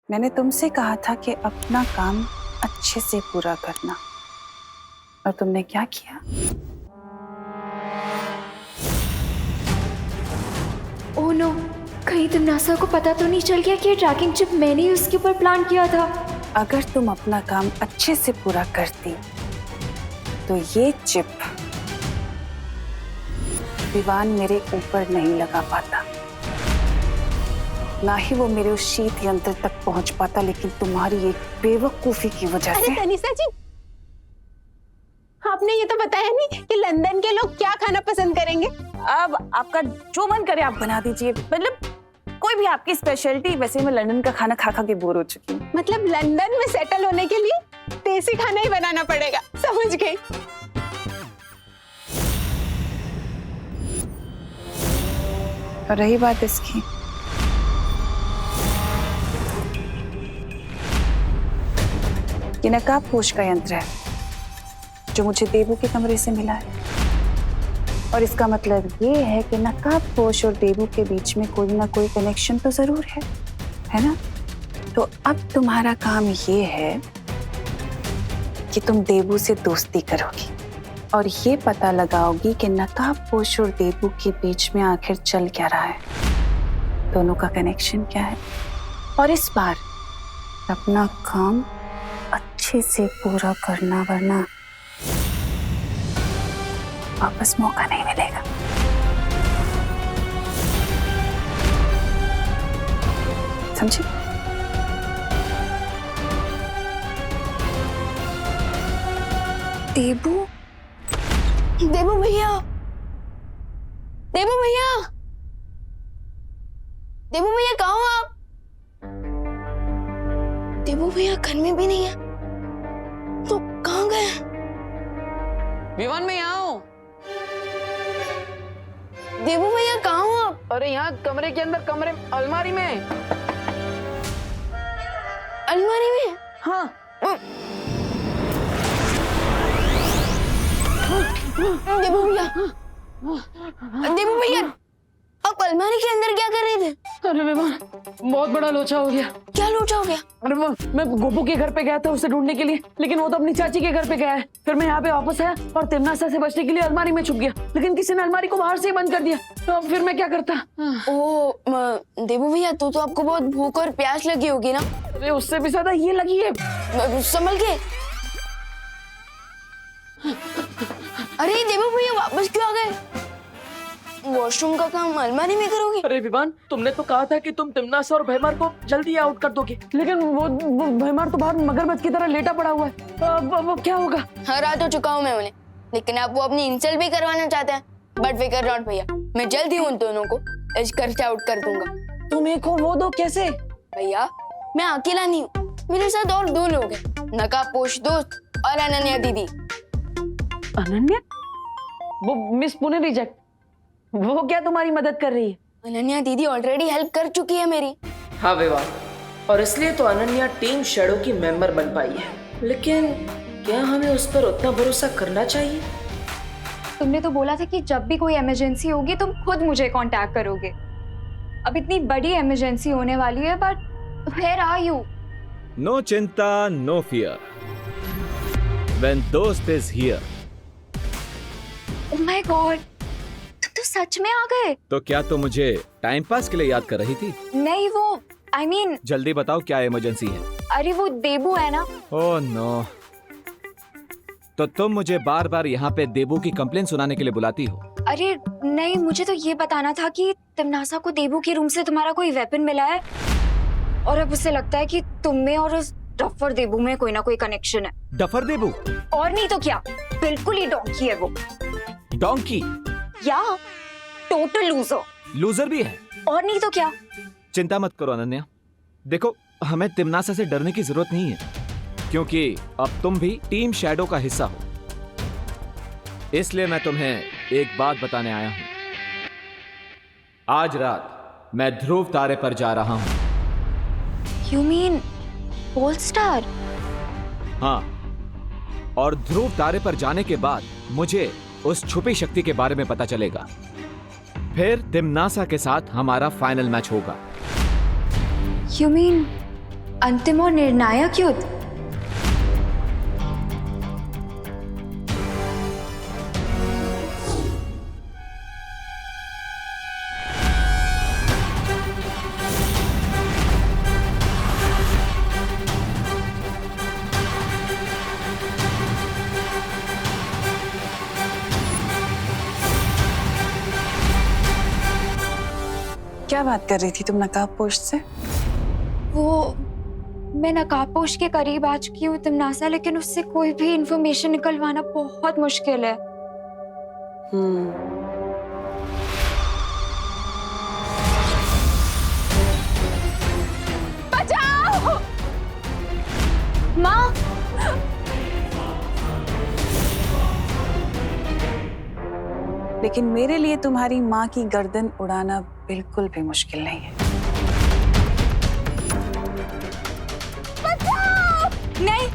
मैंने तुमसे कहा था कि अपना काम अच्छे से पूरा करना, और तुमने क्या किया? ओह नो, कहीं तिमनासा को पता तो नहीं चल गया कि ये ट्रैकिंग चिप मैंने ही उसके ऊपर प्लान किया था। अगर तुम अपना काम अच्छे से पूरा करती तो ये चिप विवान मेरे ऊपर नहीं लगा पाता, ना ही वो मेरे उस शीत यंत्र तक पहुंच पाता, लेकिन तुम्हारी एक बेवकूफी की वजह से। अरे तनिषा जी, आपने ये तो बताया नहीं कि लंदन के लोग क्या खाना पसंद करेंगे। अब आपका जो मन करे आप बना दीजिए, मतलब कोई भी आपकी स्पेशलिटी। वैसे मैं लंदन का खाना खा खा के बोर हो चुकी हूँ। मतलब लंदन में सेटल होने के लिए देसी खाना ही बनाना पड़ेगा, समझ गई। और रही बात इसकी, ये नकाबपोश का यंत्र है जो मुझे देबू के कमरे से मिला है, और इसका मतलब ये है कि नकाबपोश और देबू के बीच में कोई ना कोई कनेक्शन तो जरूर है ना? तो अब तुम्हारा काम ये है कि तुम देबू से दोस्ती करोगी और ये पता लगाओगी कि नकाबपोश और देबू के बीच में आखिर चल क्या रहा है, दोनों का कनेक्शन क्या है। और इस बार अपना काम अच्छे से पूरा करना, वरना वापस मौका नहीं मिलेगा। समझे? देबू, देबू भैया, देबू भैया, देबू भैया कहाँ हो आप? देबू भैया घर में भी नहीं है, तो कहाँ गए? विवान में यहाँ हूँ। देबू भैया कहाँ हो आप? अरे यहाँ कमरे के अंदर, कमरे अलमारी में। अलमारी में? हाँ। देबू भैया, देबू भैया, आप अलमारी के अंदर क्या कर रहे थे? अरे विवान, बहुत बड़ा लोचा हो गया। क्या लोचा हो गया? अरे मैं गोपू के घर पे गया था उसे ढूंढने के लिए, लेकिन वो तो अपनी चाची के घर पे गया है। फिर मैं यहाँ पे वापस आया और तिमनासा से बचने के लिए अलमारी में छुप गया, लेकिन किसी ने अलमारी को बाहर से ही बंद कर दिया। तो अब फिर मैं क्या करता? देबू भैया, तो आपको बहुत भूख और प्यास लगी होगी ना? अरे उससे भी ज्यादा ये लगी है। संभल के। अरे देबू भैया वापस क्यों आ गए? वॉशरूम का काम अलमारी में करोगे? अरे विवान, तुमने तो कहा था कि तुम तिमनासा और भैमार को जल्दी आउट कर दोगे, लेकिन वो भैमार तो बाहर मगरमच्छ की तरह लेटा पड़ा हुआ है। अब क्या होगा? हरा तो चुका हूँ मैं उन्हें, लेकिन आप वो अपनी इंसल्ट भी करवाना चाहते हैं। बट फिकर नॉट भैया, मैं जल्दी उन दोनों को इस घर से आउट कर दूंगा। तुम एक हो, वो दो कैसे? भैया मैं अकेला नहीं हूँ, मेरे साथ और 2 लोग हैं, नकाबपोश दोस्त और अनन्या दीदी। अनन्या? वो मिस पुणे रिजेक्ट, वो क्या तुम्हारी मदद कर रही है? अनन्या दीदी ऑलरेडी हेल्प कर चुकी है मेरी। हाँ विवाह, और इसलिए तो अनन्या टीम शैडो की मेंबर बन पाई है। लेकिन क्या हमें उस पर उतना भरोसा करना चाहिए? तुमने तो बोला था कि जब भी कोई इमरजेंसी होगी तुम खुद मुझे कांटेक्ट करोगे। अब इतनी बड़ी इमरजेंसी होने वाली है, but where are you? No चिंता, no fear. When dost is here. Oh my God, तुम तो सच में आ गए। तो क्या तुम मुझे टाइम पास के लिए याद कर रही थी? नहीं, वो I mean, जल्दी बताओ क्या इमरजेंसी है? अरे वो देबू है ना। ओह नो, तो तुम मुझे बार बार यहाँ पे देबू की कंप्लेन सुनाने के लिए बुलाती हो? अरे नहीं, मुझे तो ये बताना था कि तिमनासा को देबू के रूम से तुम्हारा कोई वेपन मिला है, और अब उसे लगता है कि तुम में और उस डफर देबू में कोई ना कोई कनेक्शन है। डफर देबू? और नहीं तो क्या, बिल्कुल ही डोंकी है वो। डोंकी? या टोटल लूजर। लूजर भी है? और नहीं तो क्या। चिंता मत करो अनन्या, देखो हमें तिमनासा से डरने की जरूरत नहीं है, क्योंकि अब तुम भी टीम शैडो का हिस्सा हो। इसलिए मैं तुम्हें एक बात बताने आया हूं। आज रात मैं ध्रुव तारे पर जा रहा हूं। You mean pole star? हाँ, और ध्रुव तारे पर जाने के बाद मुझे उस छुपी शक्ति के बारे में पता चलेगा। फिर तिमनासा के साथ हमारा फाइनल मैच होगा। You mean अंतिम और निर्णायक युद्ध? क्या बात कर रही थी तुम नकाबपोश से? वो मैं नकाबपोश के करीब आ चुकी हूँ तिमनासा, लेकिन उससे कोई भी इंफॉर्मेशन निकलवाना बहुत मुश्किल है। बचाओ! माँ! लेकिन मेरे लिए तुम्हारी माँ की गर्दन उड़ाना बिल्कुल भी मुश्किल नहीं है। नहीं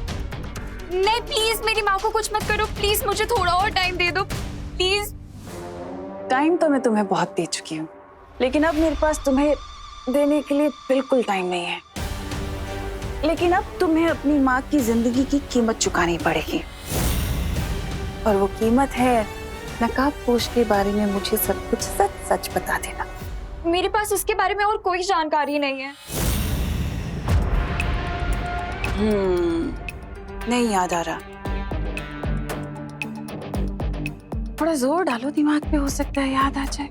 नहीं, प्लीज मेरी माँ को कुछ मत करो, प्लीज मुझे थोड़ा और टाइम दे दो, प्लीज। टाइम तो मैं तुम्हें बहुत दे चुकी हूँ, लेकिन अब मेरे पास तुम्हें देने के लिए बिल्कुल टाइम नहीं है। लेकिन अब तुम्हें अपनी माँ की जिंदगी की कीमत चुकानी पड़ेगी, और वो कीमत है नकाबपोश के बारे में मुझे सब कुछ सच सच बता देना। मेरे पास उसके बारे में और कोई जानकारी नहीं है। नहीं याद आ रहा। थोड़ा जोर डालो दिमाग पे, हो सकता है याद आ जाए।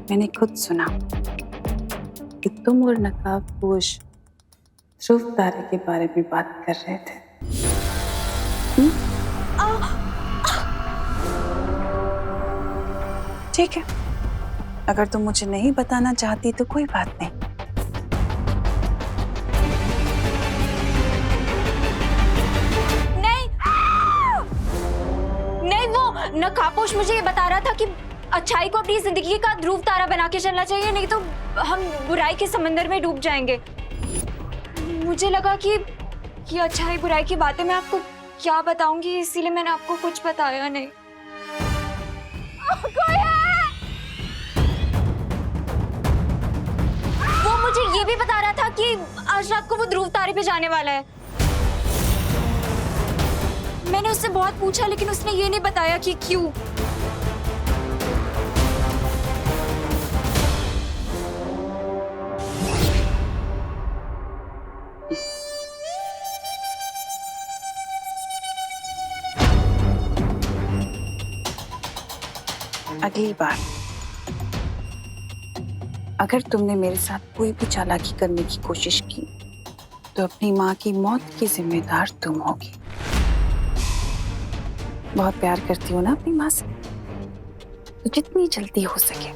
मैंने खुद सुना कि तुम और नकाबपोश ध्रुव तारे के बारे में बात कर रहे थे। ठीक है, अगर तुम मुझे नहीं बताना चाहती तो कोई बात नहीं। नहीं, वो नकाबपोश मुझे ये बता रहा था कि अच्छाई को अपनी जिंदगी का ध्रुव तारा बना के चलना चाहिए, नहीं तो हम बुराई के समंदर में डूब जाएंगे। मुझे लगा कि अच्छाई बुराई की बातें मैं आपको क्या बताऊंगी, इसीलिए मैंने आपको कुछ बताया नहीं। कोई है? वो मुझे ये भी बता रहा था कि आज रात को वो ध्रुव तारे पे जाने वाला है। मैंने उससे बहुत पूछा, लेकिन उसने ये नहीं बताया कि क्यों। अगली बार अगर तुमने मेरे साथ कोई भी चालाकी करने की कोशिश की तो अपनी माँ की मौत की जिम्मेदार तुम होगी। बहुत प्यार करती हो ना अपनी माँ से, तो जितनी जल्दी हो सके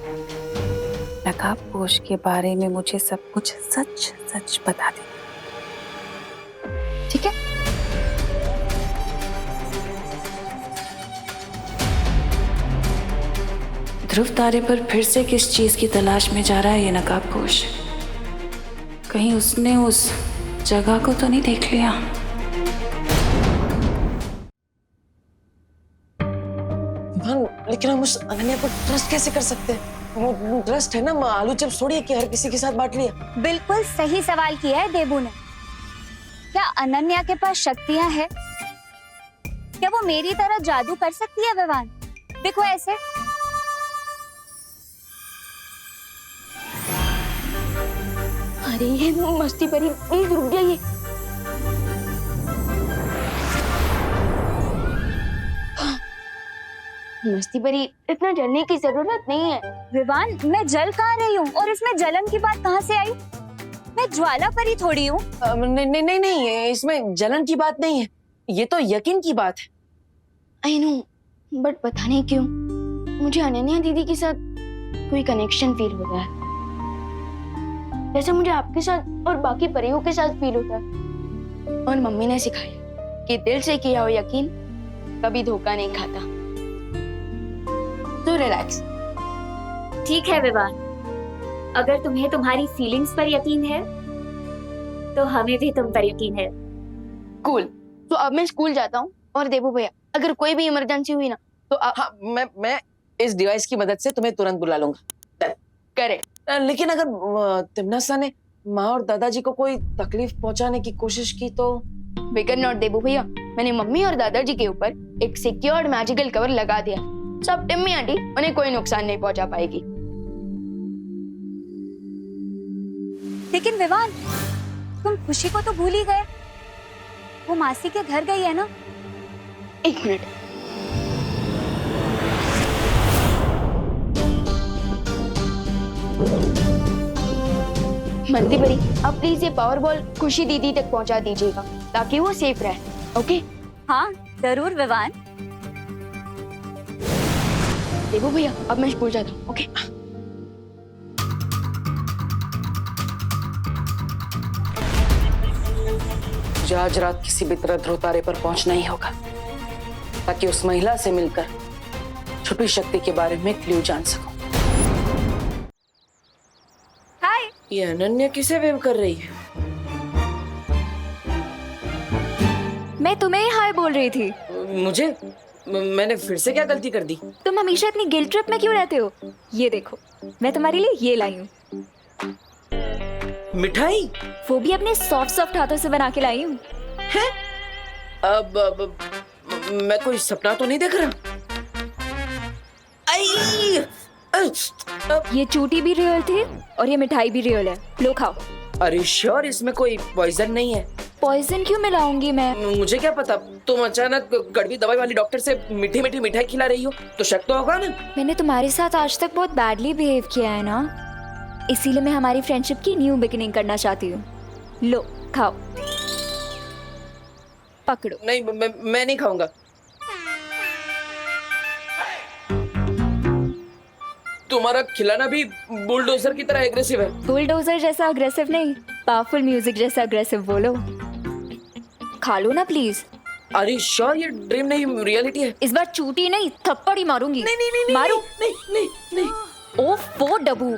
नकाबपोश के बारे में मुझे सब कुछ सच सच बता दे, ठीक है? ध्रुव तारे पर फिर से किस चीज की तलाश में जा रहा है ये नकाबपोश? कहीं उसने उस जगह को तो नहीं देख लिया? लेकिन हम उस अनन्या पर ट्रस्ट कैसे कर सकते हैं? वो ट्रस्ट है ना, आलू चिप्स थोड़ी है कि हर किसी के साथ बांट लिया। बिल्कुल सही सवाल किया है देबू ने। क्या अनन्या के पास शक्तियां हैं? क्या वो मेरी तरह जादू कर सकती है विवान? देखो ऐसे। अरे ये मस्ती परी रुक गया ये। मस्ती परी इतना जलने की जरूरत नहीं है। विवान, मैं जल कहाँ रही हूँ और इसमें जलन की बात कहाँ से आई? मैं ज्वाला परी थोड़ी हूँ। नहीं नहीं नहीं नहीं, इसमें जलन की बात नहीं है, ये तो यकीन की बात है। आई नो, बट पता नहीं क्यों मुझे अनन्या दीदी के साथ कोई कनेक्शन फील हो रहा है, जैसे मुझे आपके साथ और बाकी परियों के साथ फील होता है। और मम्मी ने सिखाया कि दिल से किया हो यकीन कभी धोखा नहीं खाता। तो रिलैक्स। ठीक है विवान, अगर तुम्हें तुम्हारी फीलिंग्स पर यकीन है तो हमें भी तुम पर यकीन है। कूल। तो अब मैं स्कूल जाता हूँ, और देबू भैया अगर कोई भी इमरजेंसी हुई ना तो हाँ, मैं इस डिवाइस की मदद से तुम्हें तुरंत बुला लूंगा। करेक्ट। लेकिन अगर तिमनासा ने माँ और दादाजी को कोई तकलीफ पहुंचाने की कोशिश की तो? फिकर नॉट देबू भैया, मैंने मम्मी और दादाजी के ऊपर एक सिक्योर्ड मैजिकल कवर लगा दिया। सब टिम्मी आंटी उन्हें कोई नुकसान नहीं पहुंचा पाएगी। लेकिन विवान, तुम खुशी को तो भूल ही गए। वो मासी के घर गई है ना? एक मिनट, मंदी परी, अब प्लीज ये पावर बॉल खुशी दीदी तक पहुंचा दीजिएगा ताकि वो सेफ रहे। ओके? हाँ जरूर विवान। देबू भैया, अब मैं स्कूल जाता हूँ। ओके? मुझे आज रात किसी भी तरह ध्रुव तारे पर पहुंचना ही होगा ताकि उस महिला से मिलकर छुपी शक्ति के बारे में क्लू जान सकूं। हाय। ये अनन्या किसे वेव कर रही है? मैं तुम्हें ही हाय बोल रही थी। मुझे? मैंने फिर से क्या गलती कर दी? तुम हमेशा इतनी गिल्ट ट्रिप में क्यों रहते हो? ये देखो, मैं तुम्हारे लिए ये लाई हूँ। मिठाई? वो भी अपने सॉफ्ट सॉफ्ट हाथों से बना के लाई हूँ। अब मैं कोई सपना तो नहीं देख रहा? आई! ये चूटी भी रियल थी और ये मिठाई भी रियल है। लो खाओ। अरे श्योर इसमें कोई पॉइजन नहीं है? पॉइजन क्यों मिलाऊंगी मैं? मुझे क्या पता, तुम अचानक कड़वी दवाई वाली डॉक्टर से मीठी मीठी मिठाई खिला रही हो तो शक तो होगा ना? मैंने तुम्हारे साथ आज तक बहुत बैडली बिहेव किया है ना, इसीलिए मैं हमारी फ्रेंडशिप की न्यू बिगिनिंग करना चाहती हूँ। लो खाओ, पकड़ो। नहीं, मैं नहीं खाऊंगा। तुम्हारा खिलाना भी बुलडोजर की तरह एग्रेसिव है। बुलडोजर जैसा अग्रेसिव नहीं, पावरफुल म्यूजिक जैसा अग्रेसिव बोलो। खा लो ना प्लीज। अरे श्योर ये ड्रीम नहीं रियलिटी है? इस बार चूटी नहीं, थप्पड़ ही मारूंगी। नहीं नहीं नहीं मारू? नहीं नहीं नहीं। ओफ वो डबू,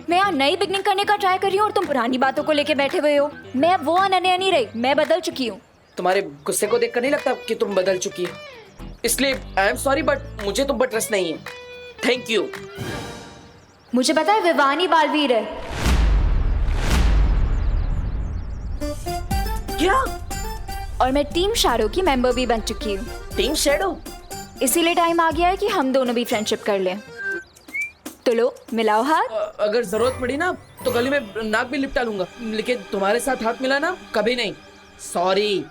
मैं यहाँ नई बिगनिंग करने का ट्राई कर रही हूँ और तुम पुरानी बातों को लेके बैठे हुए हो। मैं वो अनन्या नहीं रही, मैं बदल चुकी हूँ। तुम्हारे गुस्से को देखकर नहीं लगता कि तुम बदल चुकी हो, इसलिए आई एम सॉरी बट मुझे तुम पर ट्रस्ट नहीं है। Thank you. मुझे पता है विवानी बालवीर है। क्या? और मैं टीम शैडो की मेंबर भी बन चुकी हूँ। Team shadow? इसीलिए टाइम आ गया है कि हम दोनों भी फ्रेंडशिप कर लें। तो लो मिलाओ हाथ। अगर जरूरत पड़ी ना तो गली में नाक भी लिपटा लूंगा, लेकिन तुम्हारे साथ हाथ मिलाना कभी नहीं। सॉरी।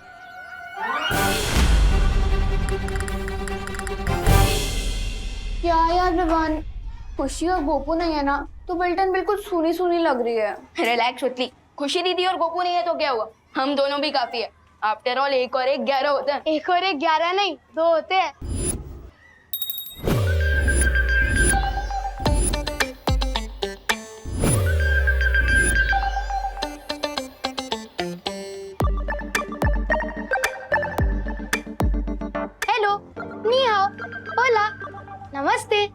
क्या यार विवान, खुशी और गोपू नहीं है ना तो बिल्टन बिल्कुल सूनी सूनी लग रही है। रिलैक्स होती, खुशी दीदी और गोपू नहीं है तो क्या हुआ, हम दोनों भी काफी है। आफ्टर ऑल 1 और 1 11 होते हैं। 1 और 1 11 नहीं, 2 होते हैं। हेलो, नी हाओ, होला, नमस्ते।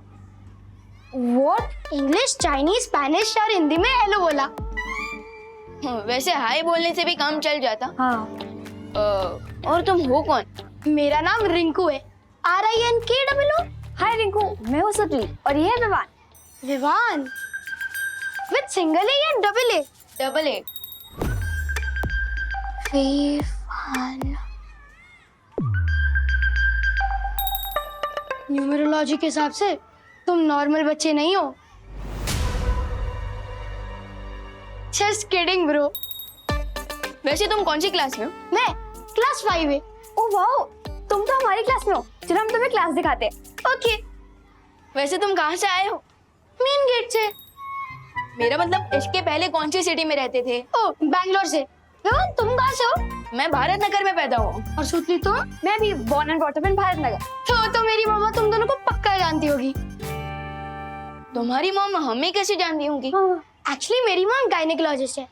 व्हाट? इंग्लिश, चाइनीज, स्पेनिश और हिंदी में हेलो बोला। वैसे हाय बोलने से भी काम चल जाता। हाँ। और तुम हो कौन? मेरा नाम रिंकू है, RINKOO। हाय रिंकू, मैं हूँ सुतली और ये है Vivaan. Vivaan with single A या double A? Double A. Vivaan. Numerology के हिसाब से तुम नॉर्मल बच्चे नहीं हो। Just kidding bro. वैसे तुम कौन सी क्लास में हो? मैं क्लास 5 है। ओह वाओ, तुम तो हमारी क्लास में हो। चलो हम तुम्हें क्लास दिखाते हैं। ओके। वैसे तुम कहाँ से आए हो? मेन गेट से। मेरा मतलब इसके पहले कौन सी सिटी में रहते थे? ओह, बैंगलोर से। विवान तुम कहाँ से हो? मैं भारत नगर में पैदा हुआ। और सुतली तुम? मैं भी born and brought up in Bharat Nagar. तो मेरी मम्मा तुम दोनों को पक्का जानती होगी। तुम्हारी मम्मा हमें कैसे जानती होंगी? एक्चुअली मेरी मॉम गायनेकोलॉजिस्ट है।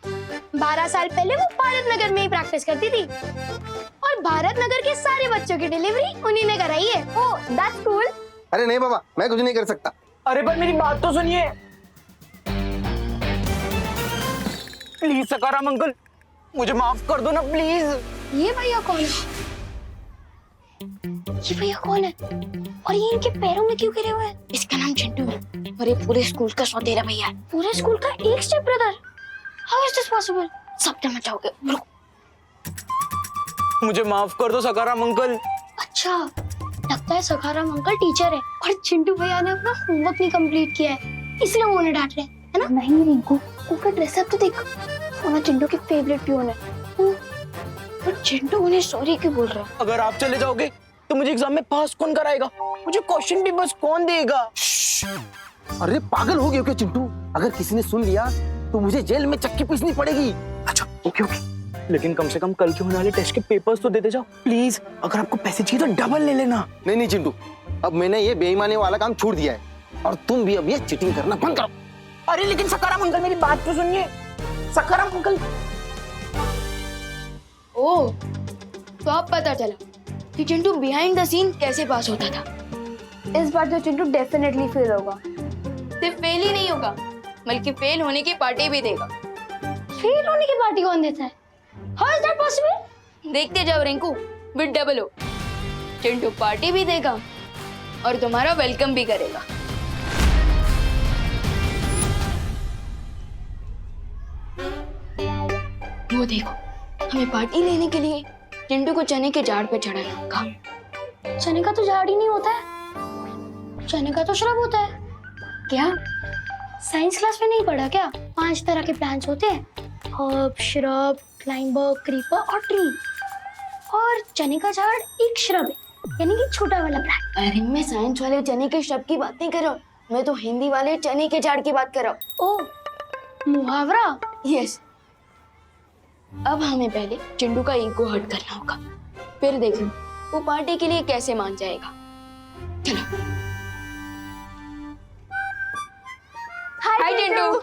12 साल पहले वो भारत नगर में ही प्रैक्टिस करती थी और भारत नगर के सारे बच्चों की डिलीवरी उन्हीं ने कराई है। Oh that's cool. अरे नहीं बाबा, मैं कुछ नहीं कर सकता। अरे पर मेरी बात तो सुनिए प्लीज। सकाराम अंकल मुझे माफ कर दो ना प्लीज। ये भैया कौन है? ये भैया कौन है और ये इनके पैरों में क्यों गिरे हुए हैं? इसका नाम चिंटू है और ये पूरे स्कूल का सौतेला भैया है। पूरे स्कूल का एक step brother? How is this possible? सब जमा जाओगे। रुको। मुझे माफ कर दो सकाराम अंकल। अच्छा, लगता है सखाराम अंकल टीचर है और चिंटू भैया ने अपना होमवर्क नहीं कंप्लीट किया है, इसलिए वो उन्हें डांट रहे हैं, है ना? नहीं रिंकू, उनका ड्रेसअप तो देखो, वो चिंटू के फेवरेट पियोन है। पर चिंटू उन्हें सॉरी क्यों बोल रहा है? अगर आप चले जाओगे तो मुझे एग्जाम में पास कौन कराएगा? मुझे क्वेश्चन पेपर्स कौन देगा? अरे पागल हो गए क्या चिंटू? अगर किसी ने सुन लिया तो मुझे जेल में चक्की पीसनी पड़ेगी। अच्छा ओके ओके, लेकिन कम से कम कल के होने वाले टेस्ट के पेपर्स तो देते जाओ प्लीज। अगर आपको पैसे चाहिए तो डबल ले लेना। नहीं नहीं चिंटू, अब मैंने ये बेईमानी वाला काम छोड़ दिया है और तुम भी अब ये चीटिंग करना बंद करो। अरे लेकिन सकाराम अंकल मेरी बात तो सुनिए। सकाराम अंकल। ओह, तो अब पता चला कि चिंटू बिहाइंड द सीन कैसे पास होता था। इस बार तो चिंटू डेफिनेटली फेल होगा। सिर्फ फेल ही नहीं होगा, बल्कि फेल होने की पार्टी भी देगा। फेल होने की पार्टी कौन देता है? How is that possible? देखते जाओ Rinku, with double O. Chintu party भी देगा और तुम्हारा वेलकम भी करेगा। वो देखो, हमें पार्टी लेने के लिए चिंटू को चने के झाड़ पे चढ़ाना होगा। चने का तो झाड़ ही नहीं होता है, चने का तो श्रब होता है। क्या साइंस क्लास में नहीं पढ़ा क्या? 5 तरह के प्लांट्स होते हैं, हर्ब, श्रब, क्लाइंबर, क्रीपर और ट्री। और चने का झाड़ एक श्रब है, यानी कि छोटा वाला प्लांट। अरे मैं साइंस वाले चने के शब्द की बात नहीं कर रहा हूँ, मैं तो हिंदी वाले चने के झाड़ की बात कर रहा हूँ। ओह, मुहावरा। यस। अब हमें पहले चिंटू का ईगो हर्ट करना होगा, फिर देखना वो पार्टी के लिए कैसे मान जाएगा। चलो। हाय चिंटू।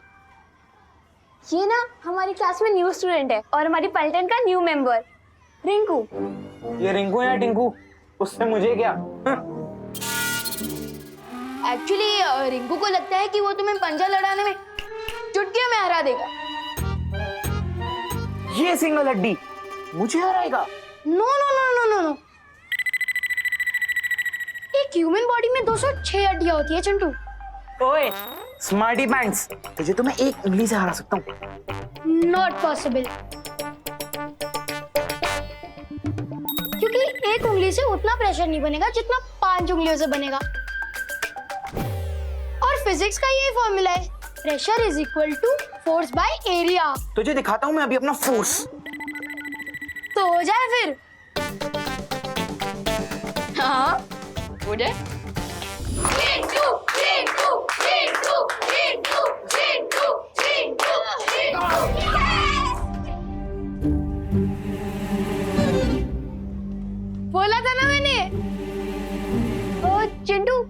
ये ना हमारी क्लास में न्यू स्टूडेंट है और हमारी पलटन का न्यू मेंबर रिंकू। ये रिंकू या टिंकू, उससे मुझे क्या? एक्चुअली रिंकू को लगता है कि वो तुम्हें पंजा लड़ाने में चुटकियों में हरा देगा। ये सिंगल हड्डी मुझे हराएगा? No no no no no no, एक ह्यूमन बॉडी में 206 हड्डियां होती है चिंटू। ओए स्मार्टी पैंट्स, तुझे तो मैं एक उंगली से हरा सकता हूँ। नॉट पॉसिबल, क्योंकि एक उंगली से उतना प्रेशर नहीं बनेगा जितना 5 उंगलियों से बनेगा। और फिजिक्स का ये फॉर्मूला है, pressure is equal to force by area. तुझे दिखाता हूँ मैं अभी अपना फोर्स। तो हो जाए फिर। हाँ, हो जाए। बोला था ना मैंने। ओ चिंटू,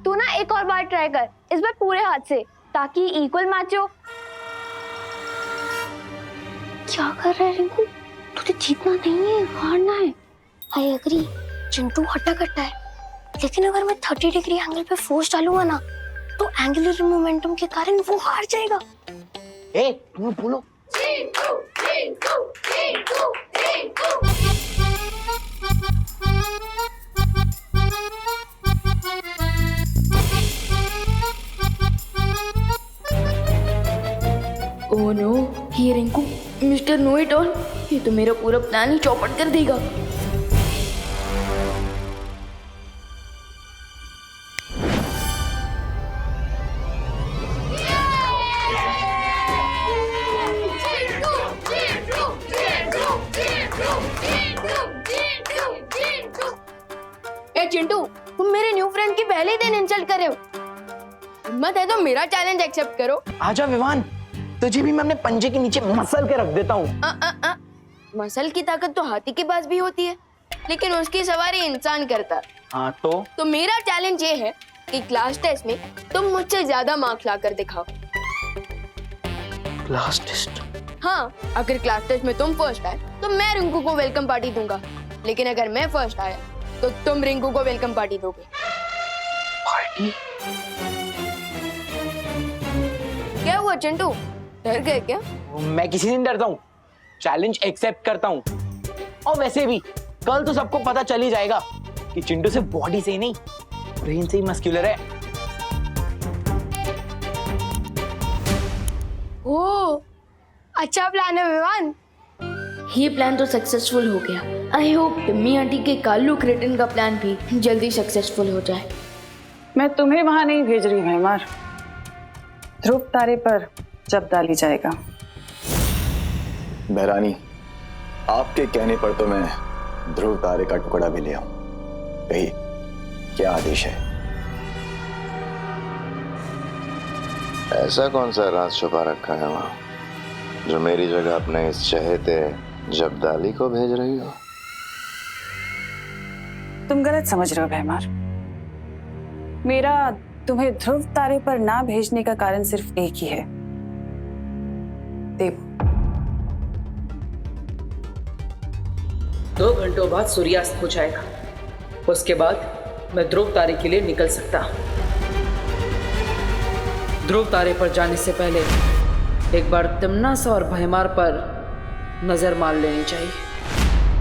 तू ना एक और बार ट्राई कर, इस बार पूरे हाथ से, ताकि इक्वल मैच हो। क्या कर रहा है रिंकू? तुझे जीतना नहीं है, हारना है। आई एग्री, चिंटू हट्टा कट्टा है, लेकिन अगर मैं 30 डिग्री एंगल पे फोर्स डालूंगा ना, तो एंगुलर मोमेंटम के कारण वो हार जाएगा। ए, तुम बोलो। ओह नो, ये Rinku mister know it all, ये तो मेरा पूरा प्लान ही चौपट कर देगा। ए चिंटू, तुम मेरे न्यू फ्रेंड की पहले ही दिन इंसल्ट कर रहे हो। हिम्मत है तो मेरा चैलेंज एक्सेप्ट करो। आजा विवान, तुझे भी मैं अपने पंजे के नीचे मसल के रख देता हूँ। मसल की ताकत तो हाथी के पास भी होती है, लेकिन उसकी सवारी इंसान करता है। हाँ तो मेरा चैलेंज ये है कि क्लास टेस्ट में तुम मुझसे ज्यादा मार्क्स लाकर दिखाओ। Class test? हाँ, अगर क्लास टेस्ट में तुम फर्स्ट आए तो मैं रिंकू को वेलकम पार्टी दूंगा, लेकिन अगर मैं फर्स्ट आया तो तुम रिंकू को वेलकम पार्टी दोगे। पार्टी? क्या हुआ चिंटू, डर गए क्या? मैं किसी से नहीं डरता हूँ, चैलेंज एक्सेप्ट करता हूँ। और वैसे भी कल तो सबको पता चल ही जाएगा कि चिंटू सिर्फ बॉडी से ही नहीं, ब्रेन से ही मस्कुलर है। ओह, अच्छा प्लान है विवान। ये प्लान तो सक्सेसफुल हो गया। आई होप टिम्मी आंटी के कालू क्रेटन का प्लान भी जल्दी सक्सेसफुल हो जाए। मैं तुम्हें वहां नहीं भेज रही भैमार, ध्रुव तारे पर जब डाली जाएगा। बहरानी, आपके कहने पर तो मैं ध्रुव तारे का टुकड़ा भी ले आऊं। कहिए, क्या आदेश है? ऐसा कौन सा राज छुपा रखा है वहां, जो मेरी जगह अपने इस चहेते जब्दाली को भेज रही हो? तुम गलत समझ रहे हो भैमार। मेरा तुम्हें ध्रुव तारे पर ना भेजने का कारण सिर्फ एक ही है, देव। 2 घंटों बाद सूर्यास्त हो जाएगा, उसके बाद मैं ध्रुव तारे के लिए निकल सकता हूं। ध्रुव तारे पर जाने से पहले एक बार तिम्नासा और भैमार पर नजर मार लेनी चाहिए।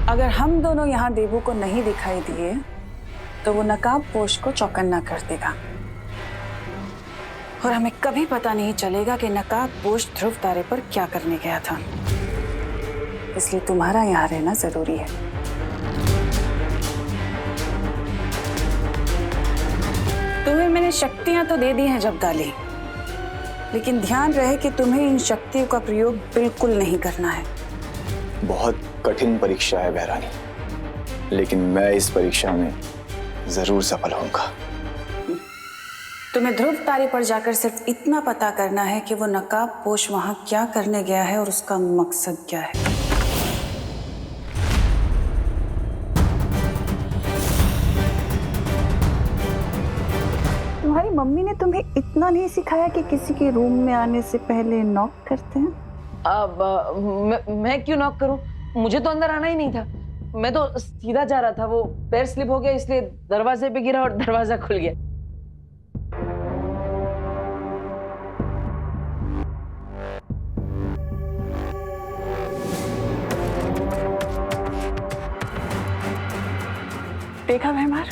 अगर हम दोनों यहाँ देवू को नहीं दिखाई दिए तो वो नकाबपोश को चौकन्ना कर देगा और हमें कभी पता नहीं चलेगा कि नकाबपोश ध्रुव तारे पर क्या करने गया था। इसलिए तुम्हारा यहाँ रहना जरूरी है। तुम्हें मैंने शक्तियां तो दे दी हैं जब्दाली, लेकिन ध्यान रहे कि तुम्हें इन शक्तियों का प्रयोग बिल्कुल नहीं करना है। बहुत कठिन परीक्षा है बहरानी, लेकिन मैं इस परीक्षा में जरूर सफल होऊंगा। तुम्हें ध्रुव तारे पर जाकर सिर्फ इतना पता करना है कि वो नकाबपोश वहां क्या करने गया है और उसका मकसद क्या है। तुम्हारी मम्मी ने तुम्हें इतना नहीं सिखाया कि किसी के रूम में आने से पहले नॉक करते हैं? अब मैं क्यों नॉक करूं? मुझे तो अंदर आना ही नहीं था। मैं तो सीधा जा रहा था, वो पैर स्लिप हो गया इसलिए दरवाजे पे गिरा और दरवाजा खुल गया। देखा भैमार,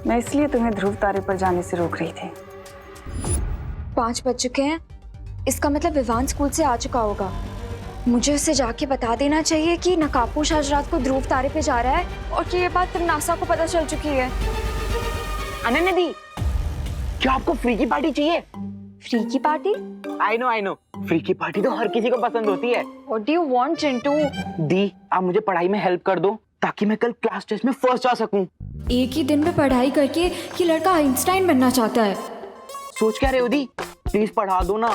मैं इसलिए तुम्हें ध्रुव तारे पर जाने से रोक रही थी। 5 बज चुके हैं, इसका मतलब विवान स्कूल से आ चुका होगा। मुझे उसे जाके बता देना चाहिए कि नकाबपोश आज रात को ध्रुव तारे पे जा रहा है और कि ये बात तिम्नासा को पता चल चुकी है। अनन्या दी, क्या आपको फ्री की पार्टी चाहिए? फ्री की पार्टी? आई नो, फ्री की पार्टी तो हर किसी को पसंद होती है। What do you want, Chintu? दी, आप मुझे पढ़ाई में हेल्प कर दो ताकि मैं कल क्लास टेस्ट में फर्स्ट आ सकूं। एक ही दिन में पढ़ाई करके ये लड़का आइंस्टाइन बनना चाहता है। सोच क्या रहे हो दी? प्लीज पढ़ा दो ना,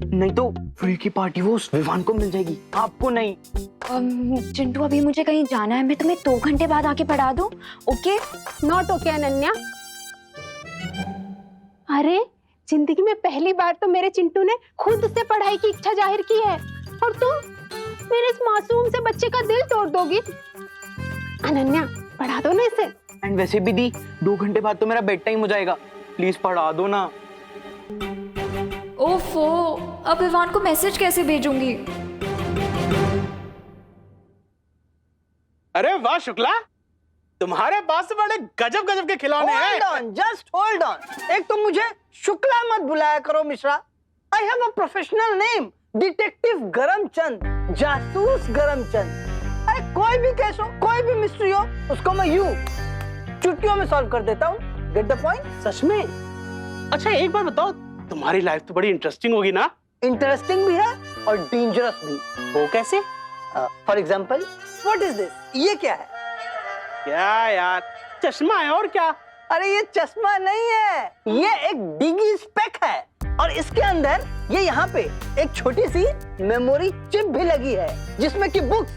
नहीं तो फ्री की पार्टी वो उस विवान को मिल जाएगी, आपको नहीं। चिंटू, अभी मुझे कहीं जाना है, मैं तुम्हें 2 घंटे बाद आके पढ़ा दूं? ओके? Not okay Ananya. अरे जिंदगी में पहली बार तो मेरे चिंटू ने खुद से पढ़ाई की इच्छा जाहिर की है और तुम मेरे इस मासूम से बच्चे का दिल तोड़ दोगी। अनन्या, पढ़ा दो ना इसे। एंड वैसे भी दी, 2 घंटे बाद तो मेरा बेड टाइम हो जाएगा, प्लीज पढ़ा दो ना। ओफो, अब विवान को मैसेज कैसे भेजूंगी? अरे वाह शुक्ला, तुम्हारे पास से बड़े गजब गजब के खिलौने हैं। Hold on, just hold on. एक तो मुझे शुक्ला मत बुलाया करो Mishra. I have a professional name, detective Garamchand, जासूस गरमचंद। अरे कोई भी केस हो, कोई भी मिस्ट्री हो, उसको मैं यूं चुटकियों में सॉल्व कर देता हूँ। Get the point? सच में? अच्छा एक बात बताओ, तुम्हारी लाइफ तो बड़ी इंटरेस्टिंग होगी ना? इंटरेस्टिंग भी है और डेंजरस भी। वो कैसे? For example, what is this? ये क्या है? क्या यार, चश्मा है और क्या? अरे ये चश्मा नहीं है, ये एक डिगी स्पेक है और इसके अंदर ये यहाँ पे एक छोटी सी मेमोरी चिप भी लगी है जिसमें कि बुक्स,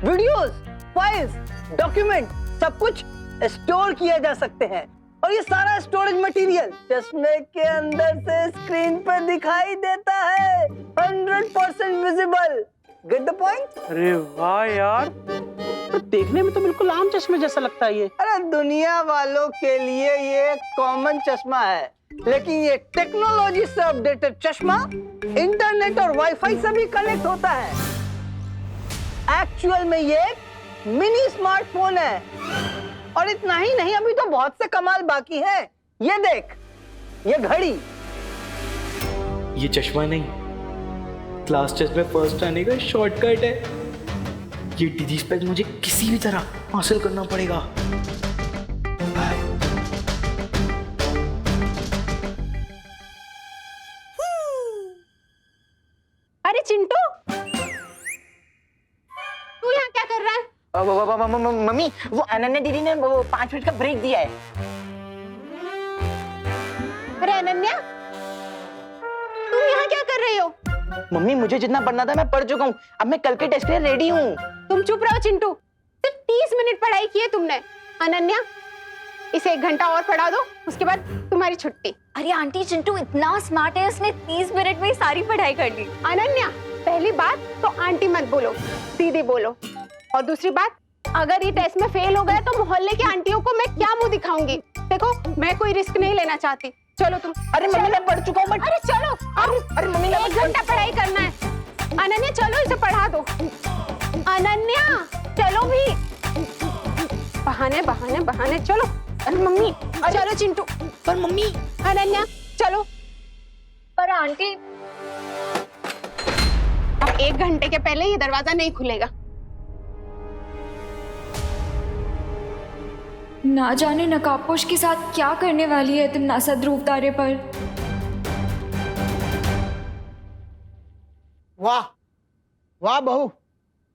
वीडियोस, फाइल्स, डॉक्यूमेंट सब कुछ स्टोर किया जा सकते हैं। और ये सारा स्टोरेज मटेरियल चश्मे के अंदर से स्क्रीन पर दिखाई देता है, 100% विजिबल। Get the point? अरे वाह यार, तो देखने में तो बिल्कुल आम चश्मे जैसा लगता है ये। अरे दुनिया वालों के लिए ये कॉमन चश्मा है, लेकिन ये टेक्नोलॉजी से अपडेटेड चश्मा इंटरनेट और वाईफाई से भी कनेक्ट होता है। एक्चुअल में ये मिनी स्मार्टफोन है और इतना ही नहीं, अभी तो बहुत से कमाल बाकी हैं। ये देख, ये घड़ी। ये चश्मा नहीं, क्लास टेस्ट में फर्स्ट आने का शॉर्टकट है। ये डिजी स्पेक मुझे किसी भी तरह हासिल करना पड़ेगा। अरे चिंटू, तू यहाँ क्या कर रहा है? मम्मी, वो अनन्या दीदी ने वो 5 मिनट का ब्रेक दिया है। अरे अनन्या, तुम यहाँ क्या कर रही हो? मम्मी, मुझे जितना पढ़ना था मैं पढ़ चुका हूँ, अब मैं कल के टेस्ट के लिए रेडी हूँ। तुम चुप रहो चिंटू, सिर्फ 30 मिनट पढ़ाई की है तुमने। अनन्या, इसे 1 घंटा और पढ़ा दो, उसके बाद तुम्हारी छुट्टी। अरे आंटी, चिंटू इतना स्मार्ट है, उसने 30 मिनट में ही सारी पढ़ाई कर ली। अनन्या, पहली बात तो आंटी मत बोलो, दीदी बोलो। और दूसरी बात, अगर ये टेस्ट में फेल हो गया तो मोहल्ले की आंटियों को मैं क्या मुंह दिखाऊंगी? देखो, मैं कोई रिस्क नहीं लेना चाहती। चलो तुम। अरे मम्मी, मैं पढ़ चुका हूँ। अरे चलो, अरे मम्मी, 1 घंटा पढ़ाई करना है। अनन्या चलो, इसे पढ़ा दो। अनन्या चलो भी। बहाने बहाने बहाने, चलो। अरे मम्मी, चलो चिंटू। पर मम्मी। अनन्या चलो। पर आंटी, अब 1 घंटे के पहले ये दरवाजा नहीं खुलेगा। ना जाने नकाबपोश के साथ क्या करने वाली है तिमनासा ध्रुव तारे पर। वाह वाह बहू,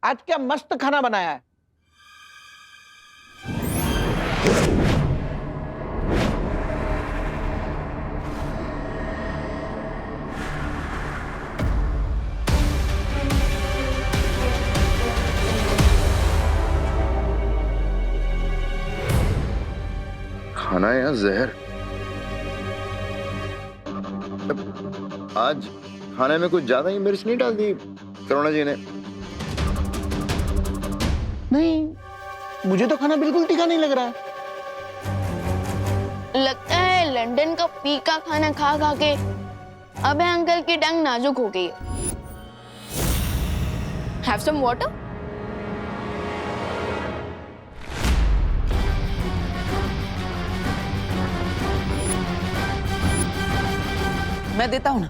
आज क्या मस्त खाना बनाया है। खाना या जहर? आज खाने में कुछ ज्यादा ही मिर्च नहीं डाल दी करुणा जी ने? नहीं, मुझे तो खाना बिल्कुल तीखा नहीं लग रहा है। लगता है लंदन का फीका खाना खा खा के अब अंकल की टंग नाजुक हो गई है। Have some water? मैं देता हूं ना।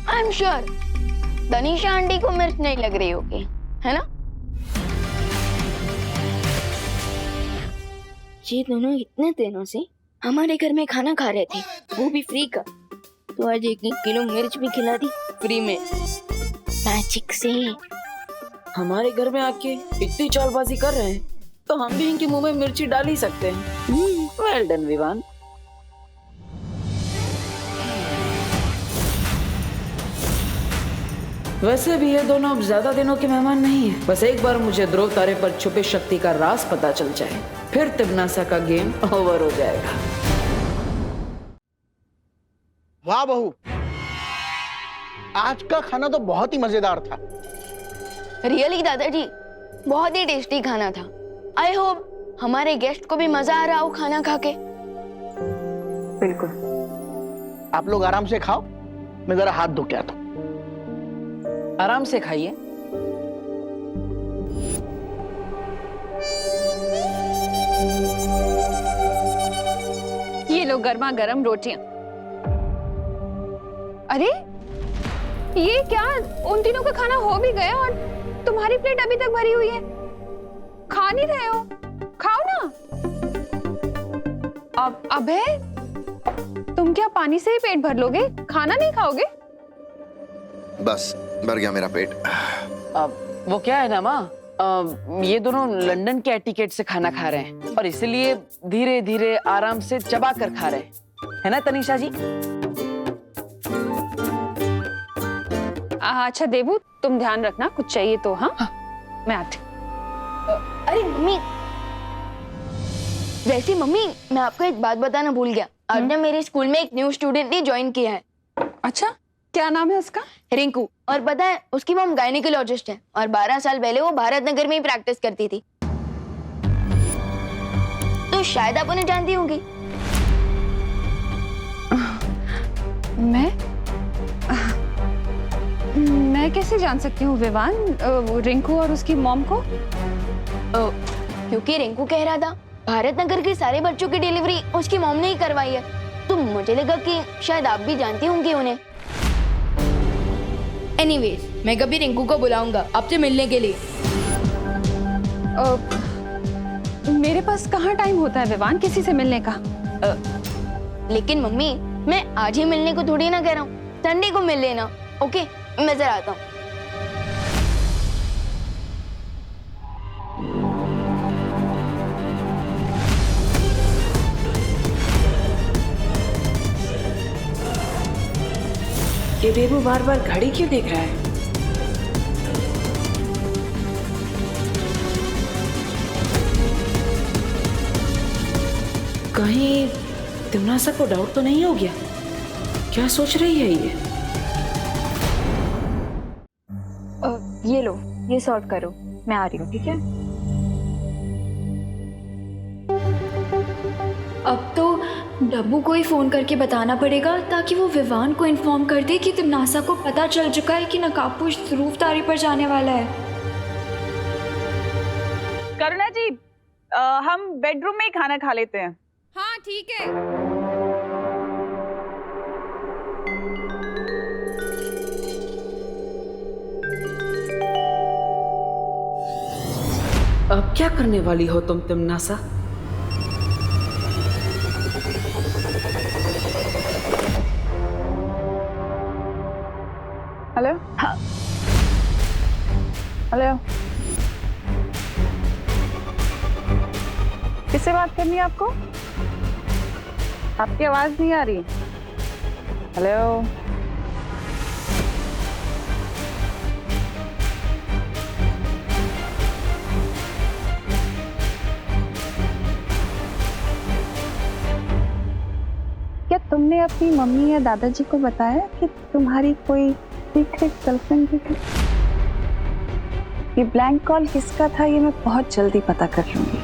I am sure Tanisha aunty को मिर्च नहीं लग रही होगी, है ना? ये दोनों इतने दिनों से हमारे घर में खाना खा रहे थे, वो भी फ्री का, तो आज 1 किलो मिर्च भी खिला दी फ्री में, मैजिक से। हमारे घर में आके इतनी चालबाजी कर रहे हैं तो हम भी इनके मुंह में मिर्ची डाल ही सकते हैं। Well done Vivaan. वैसे भी ये दोनों अब ज्यादा दिनों के मेहमान नहीं है। बस एक बार मुझे ध्रुव तारे पर छुपे शक्ति का राज पता चल जाए, फिर तिमनासा का गेम ओवर हो जाएगा। वाह बहू, आज का खाना तो बहुत ही मजेदार था। रियली दादाजी, बहुत ही टेस्टी खाना था। आई होप हमारे गेस्ट को भी मजा आ रहा हो खाना खा के। बिल्कुल। आप लोग आराम से खाओ, मैं जरा हाथ धो के आता हूं। आराम से खाइए। ये लो गर्मा गर्म रोटियां। अरे ये क्या, उन तीनों का खाना हो भी गया और तुम्हारी प्लेट अभी तक भरी हुई है। खा नहीं रहे हो? खाओ ना। अब अबे, तुम क्या पानी से ही पेट भर लोगे? खाना नहीं खाओगे? बस भर गया मेरा पेट। वो क्या है ना माँ, ये दोनों लंदन के एटिकेट से खाना खा रहे हैं और इसलिए धीरे धीरे आराम से चबा कर खा रहे हैं, है ना तनीषा जी? अच्छा देवू, तुम ध्यान रखना, कुछ चाहिए तो। हाँ, मैं आती। अरे मम्मी, वैसे मम्मी मैं आपको एक बात बताना भूल गया। आज ना मेरे स्कूल में एक न्यू स्टूडेंट ने ज्वाइन किया है। अच्छा, क्या नाम है उसका? रिंकू। और पता है उसकी मॉम गायनेकोलॉजिस्ट है और 12 साल पहले वो भारत नगर में ही प्रैक्टिस करती थी। तो शायद आप उन्हें जानती होंगी। मैं कैसे जान सकती हूँ विवान रिंकू और उसकी मॉम को? क्योंकि रिंकू कह रहा था भारत नगर के सारे बच्चों की डिलीवरी उसकी मॉम ने ही करवाई है, तो मुझे लगा कि शायद आप भी जानती होंगी उन्हें। एनीवेज, मैं कभी रिंकू को बुलाऊंगा आपसे मिलने के लिए। मेरे पास कहाँ टाइम होता है विवान किसी से मिलने का? लेकिन मम्मी, मैं आज ही मिलने को थोड़ी ना कह रहा हूँ, संडे को मिल लेना। ओके, मैं जरा आता हूँ। ये देबू बार बार घड़ी क्यों देख रहा है? कहीं तिमनासा को डाउट तो नहीं हो गया? क्या सोच रही है ये? ये लो, ये सॉर्ट करो, मैं आ रही हूँ, ठीक है? अब तो डब्बू को ही फोन करके बताना पड़ेगा ताकि वो विवान को इन्फॉर्म कर दे कि तिमनासा को पता चल चुका है कि नकाबपोश ध्रुवतारे पर जाने वाला है। करुणा जी, हम बेडरूम में ही खाना खा लेते हैं। हाँ ठीक है। अब क्या करने वाली हो तुम तिमनासा? हेलो? हाँ। हेलो? किससे बात करनी है आपको? आपकी आवाज नहीं आ रही। हेलो? क्या तुमने अपनी मम्मी या दादाजी को बताया कि तुम्हारी कोई सीक्रेट गर्लफ्रेंड भी थी? ये ब्लैंक कॉल किसका था ये मैं बहुत जल्दी पता कर लूंगी।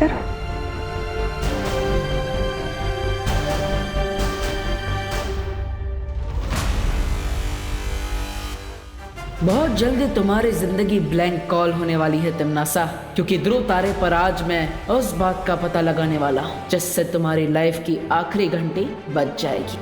करो। बहुत जल्दी तुम्हारी जिंदगी ब्लैंक कॉल होने वाली है तिमनासा, क्योंकि ध्रुव तारे पर आज मैं उस बात का पता लगाने वाला हूँ जिससे तुम्हारी लाइफ की आखिरी घंटी बच जाएगी।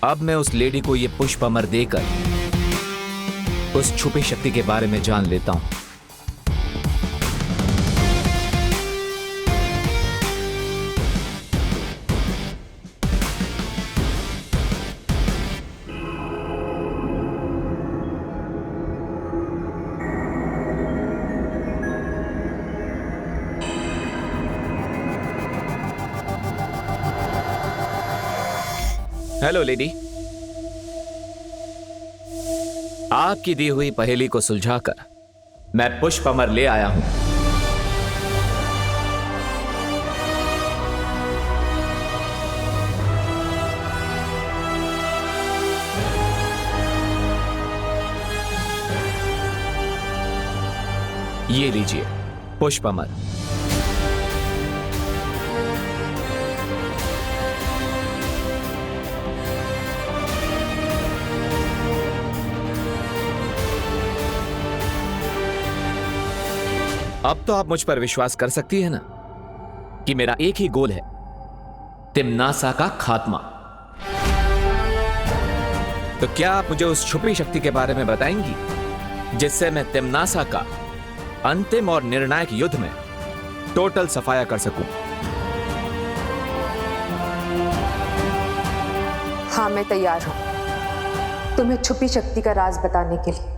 अब मैं उस लेडी को ये पुष्प अमर देकर उस छुपी शक्ति के बारे में जान लेता हूं। हेलो लेडी, आपकी दी हुई पहेली को सुलझाकर मैं पुष्प अमर ले आया हूं। ये लीजिए पुष्प अमर। अब तो आप मुझ पर विश्वास कर सकती है ना कि मेरा एक ही गोल है, तिमनासा का खात्मा। तो क्या आप मुझे उस छुपी शक्ति के बारे में बताएंगी जिससे मैं तिमनासा का अंतिम और निर्णायक युद्ध में टोटल सफाया कर सकूं? हाँ, मैं तैयार हूं तुम्हें छुपी शक्ति का राज बताने के लिए।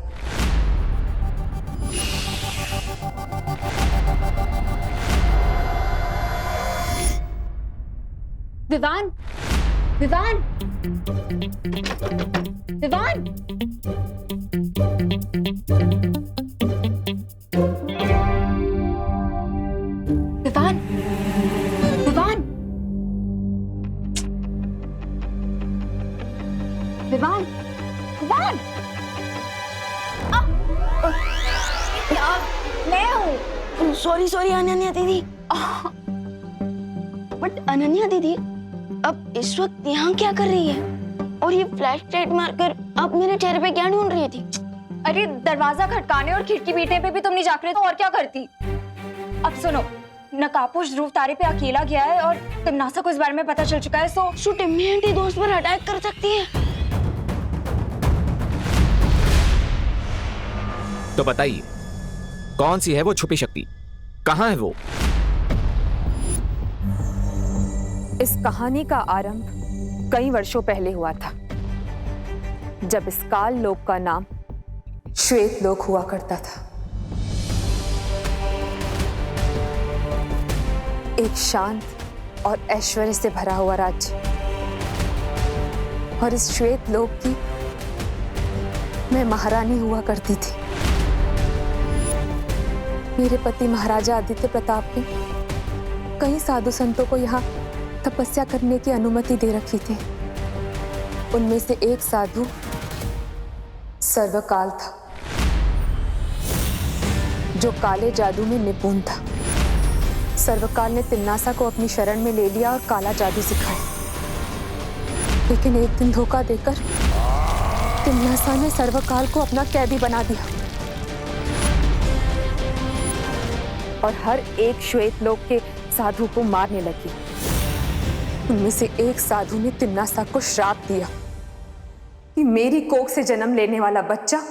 विवान, विवान, विवान, विवान, विवान, विवान, विवान, मैं हूँ। सॉरी सॉरी अनन्या दीदी। बट अनन्या दीदी अब इस वक्त यहाँ क्या कर रही है? और ये फ्लैश लाइट मारकर आप मेरे चेहरे पे क्या ढूंढ रही थी? अरे दरवाजा खटकाने और खिड़की पीटने पे भी तुम नहीं जाग रहे तो और क्या करती? अब सुनो, नकाबपोश ध्रुव तारे पे अकेला गया है और तिम्नासा को इस बारे में पता चल चुका है, सो टिम्मी आंटी दोस्त पर अटैक कर सकती है। तो बताइए, कौन सी है वो छुपी शक्ति? कहाँ है वो? इस कहानी का आरंभ कई वर्षों पहले हुआ था, जब इस काल लोक का नाम श्वेत लोक हुआ करता था। एक शांत और ऐश्वर्य से भरा हुआ राज्य। और इस श्वेत लोक की मैं महारानी हुआ करती थी। मेरे पति महाराजा आदित्य प्रताप ने कई साधु संतों को यहाँ तपस्या करने की अनुमति दे रखी थी। उनमें से एक साधु सर्वकाल था, जो काले जादू में निपुण था। सर्वकाल ने तिम्नासा को अपनी शरण में ले लिया और काला जादू सिखाया। लेकिन एक दिन धोखा देकर तिम्नासा ने सर्वकाल को अपना कैदी बना दिया और हर एक श्वेत लोक के साधु को मारने लगी। उनमें से एक साधु ने तिम्नासा को श्राप दिया कि मेरी कोख से जन्म लेने वाला बच्चा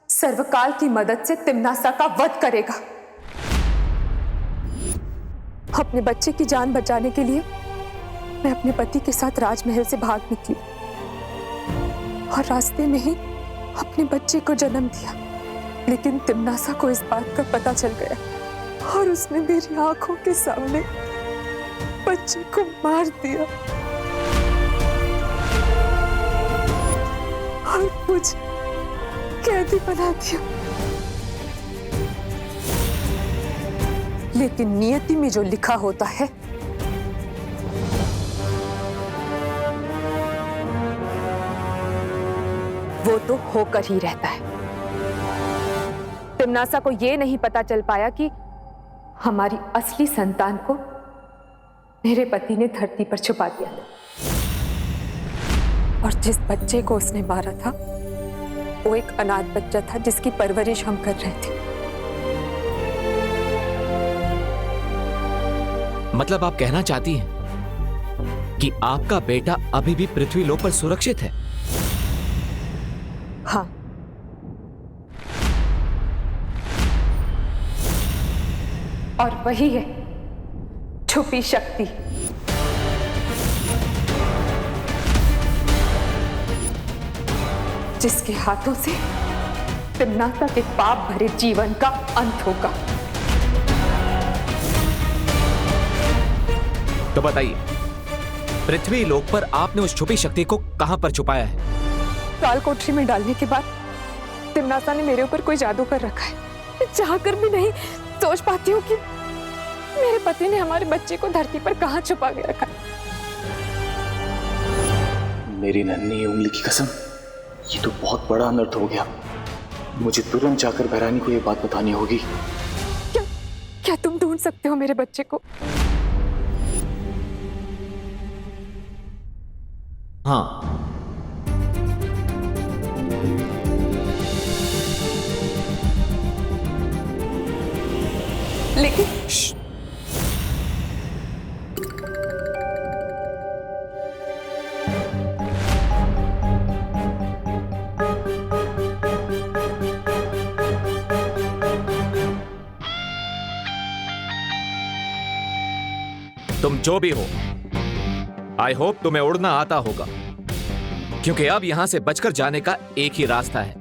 सर्वकाल की मदद से तिम्नासा का वध करेगा। अपने बच्चे की जान बचाने के लिए मैं अपने पति के साथ राजमहल से भाग निकली और रास्ते में ही अपने बच्चे को जन्म दिया। लेकिन तिम्नासा को इस बात का पता चल गया और उसने मेरी आंखों के सामने बच्चे को मार दिया और मुझे कैदी बना दिया। लेकिन नियति में जो लिखा होता है वो तो होकर ही रहता है। तिम्नासा को ये नहीं पता चल पाया कि हमारी असली संतान को मेरे पति ने धरती पर छुपा दिया था। और जिस बच्चे को उसने मारा था वो एक अनाथ बच्चा था जिसकी परवरिश हम कर रहे थे। मतलब आप कहना चाहती हैं कि आपका बेटा अभी भी पृथ्वी लोक पर सुरक्षित है? हाँ, और वही है छुपी शक्ति। जिसके हाथों से तिम्नासा के पाप भरे जीवन का अंत होगा। तो बताइए, पृथ्वी लोक पर आपने उस छुपी शक्ति को कहां पर छुपाया है? काल कोठरी में डालने के बाद तिम्नासा ने मेरे ऊपर कोई जादू कर रखा है। मैं चाहकर भी नहीं सोच पाती हूँ कि मेरे पति ने हमारे बच्चे को धरती पर कहां छुपा के रखा है। मेरी नन्ही उंगली की कसम, ये तो बहुत बड़ा अनर्थ हो गया। मुझे तुरंत जाकर भैरानी को ये बात बतानी होगी। क्या तुम ढूंढ सकते हो मेरे बच्चे को? हाँ, लेकिन तुम जो भी हो, आई होप तुम्हें उड़ना आता होगा, क्योंकि अब यहां से बचकर जाने का एक ही रास्ता है।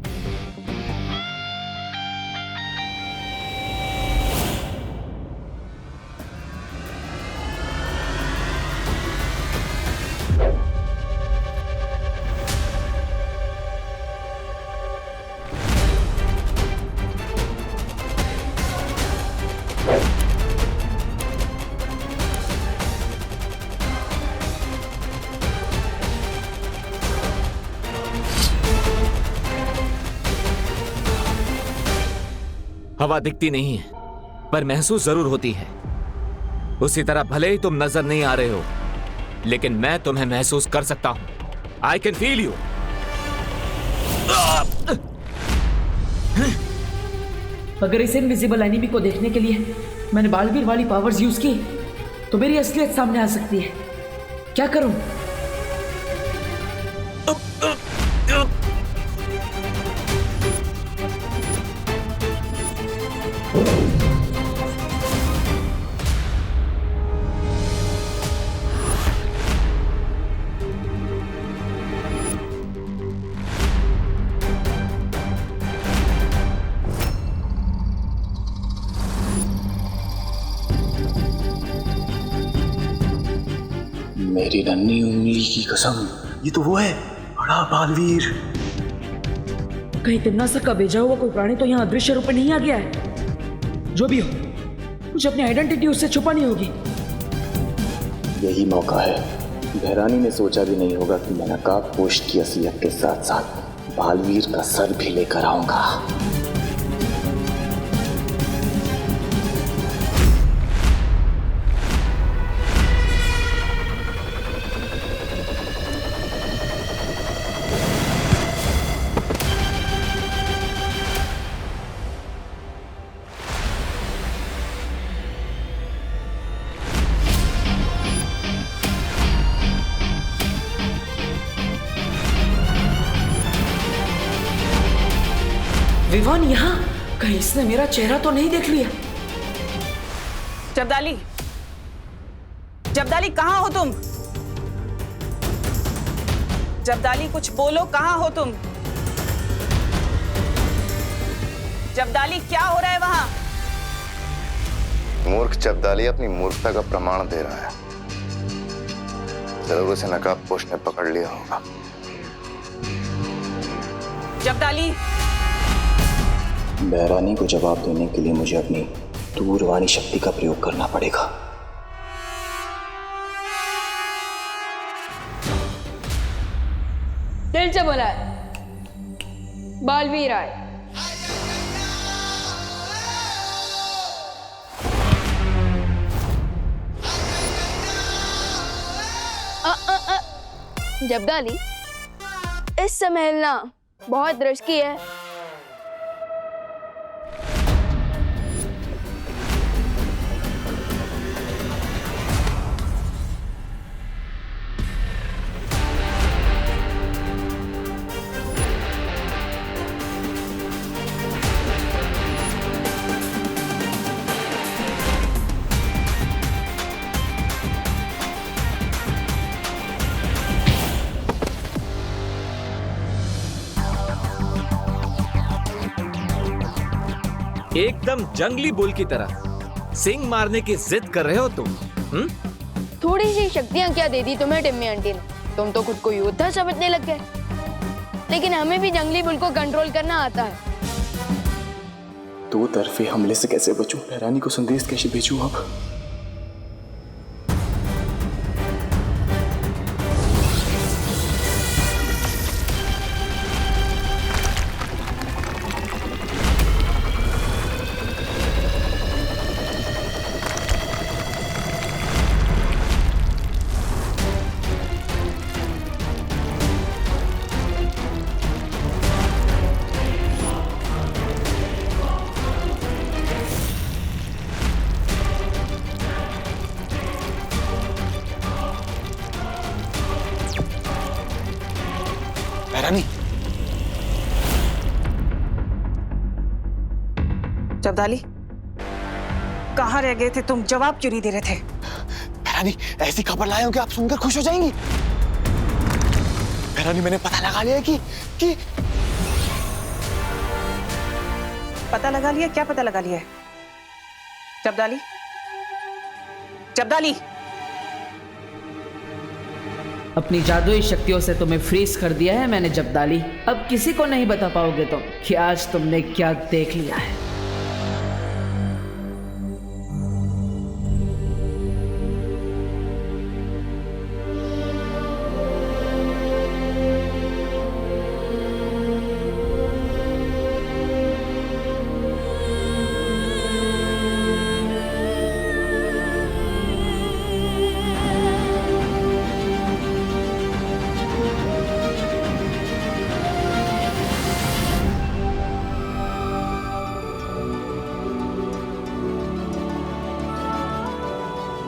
हवा दिखती नहीं है पर महसूस जरूर होती है। उसी तरह भले ही तुम नजर नहीं आ रहे हो, लेकिन मैं तुम्हें महसूस कर सकता हूं। I can feel you. अगर इस इनविजिबल एनिमी को देखने के लिए मैंने बालवीर वाली पावर्स यूज की तो मेरी असलियत सामने आ सकती है। क्या करूं? मेरी नन्ही उंगली की कसम, ये तो वो है, बड़ा बालवीर। कहीं तिम्नासा का भेजा हुआ कोई प्राणी तो यहाँ अदृश्य रूप में नहीं आ गया है? जो भी हो, मुझे अपनी आइडेंटिटी उससे छुपानी होगी। यही मौका है। बहरानी ने सोचा भी नहीं होगा कि मैं नकाबपोश की असलियत के साथ साथ बालवीर का सर भी लेकर आऊंगा। विवान यहाँ? कहीं इसने मेरा चेहरा तो नहीं देख लिया? जब्दाली, जब्दाली कहाँ हो तुम? जब्दाली कुछ बोलो, कहाँ हो तुम? जब्दाली क्या हो रहा है वहां? मूर्ख जब्दाली अपनी मूर्खता का प्रमाण दे रहा है। जरूर उसे नकाबपोश ने पकड़ लिया होगा। जब्दाली, बहरानी को जवाब देने के लिए मुझे अपनी दूरवाणी शक्ति का प्रयोग करना पड़ेगा। दिल से बोला है, बालवीर आए। जब्दाली, इस समय हिलना बहुत रिस्की है। एकदम जंगली बुल की तरह सिंग मारने की जिद कर रहे हो तुम? थोड़ी सी शक्तियां क्या दे दी तुम्हें टिम्मी आंटी ने? तुम तो खुद को योद्धा समझने लग गए। लेकिन हमें भी जंगली बुल को कंट्रोल करना आता है। दो तरफे हमले से कैसे बचूं? बहरानी को संदेश कैसे भेजूं अब? बहरानी, जब्दाली, कहाँ रह गए थे तुम? जवाब क्यों नहीं दे रहे थे? बहरानी, ऐसी खबर लाए हो कि आप सुनकर खुश हो जाएंगी। बहरानी, मैंने पता लगा लिया कि पता लगा लिया? क्या पता लगा लिया है? जब्दाली, जब्दाली, अपनी जादुई शक्तियों से तुम्हें फ्रीज कर दिया है मैंने जब्दाली। अब किसी को नहीं बता पाओगे तुम कि आज तुमने क्या देख लिया है।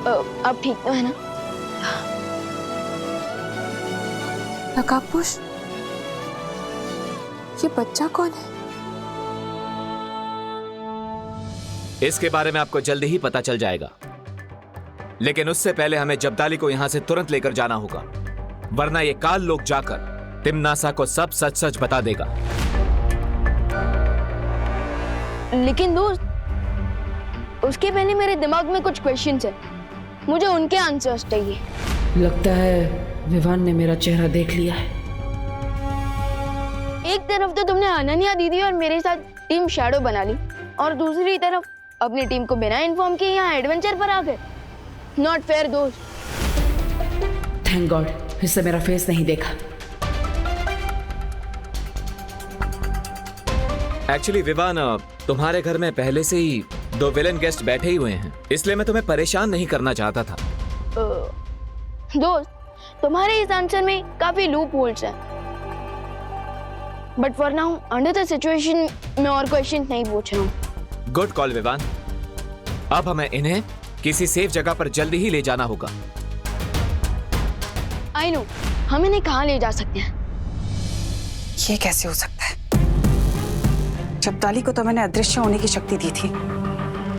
अब ठीक तो है ना? नकाबपोश, ये बच्चा कौन है? इसके बारे में आपको जल्दी ही पता चल जाएगा, लेकिन उससे पहले हमें जब्दाली को यहां से तुरंत लेकर जाना होगा, वरना ये काल लोग जाकर तिमनासा को सब सच सच बता देगा। लेकिन दोस्त, उसके पहले मेरे दिमाग में कुछ क्वेश्चंस है, मुझे उनके आंसर्स चाहिए। लगता है विवान ने मेरा चेहरा देख लिया है। एक तरफ तो तुमने अनन्या दीदी और मेरे साथ टीम शैडो बना ली, और दूसरी तरफ अपनी टीम को बिना इन्फॉर्म किए यहाँ एडवेंचर पर आ गए। नॉट फेयर दोस्त। थैंक गॉड इससे मेरा फेस नहीं देखा। एक्चुअली विवान, तुम्हारे घर में पहले से ही 2 विलेन गेस्ट बैठे ही हुए हैं, इसलिए मैं तुम्हें परेशान नहीं करना चाहता था। दोस्त, तुम्हारे इस आंसर में काफी लूप होल्स हैं, but for now under the situation मैं और क्वेश्चन नहीं पूछ रहा हूँ। Good call Vivaan. अब हमें इन्हें किसी सेफ जगह पर जल्दी ही ले जाना होगा। आई नो, हम इन्हें कहाँ ले जा सकते हैं? ये कैसे हो सकता है? जब्दाली को तो मैंने अदृश्य होने की शक्ति दी थी,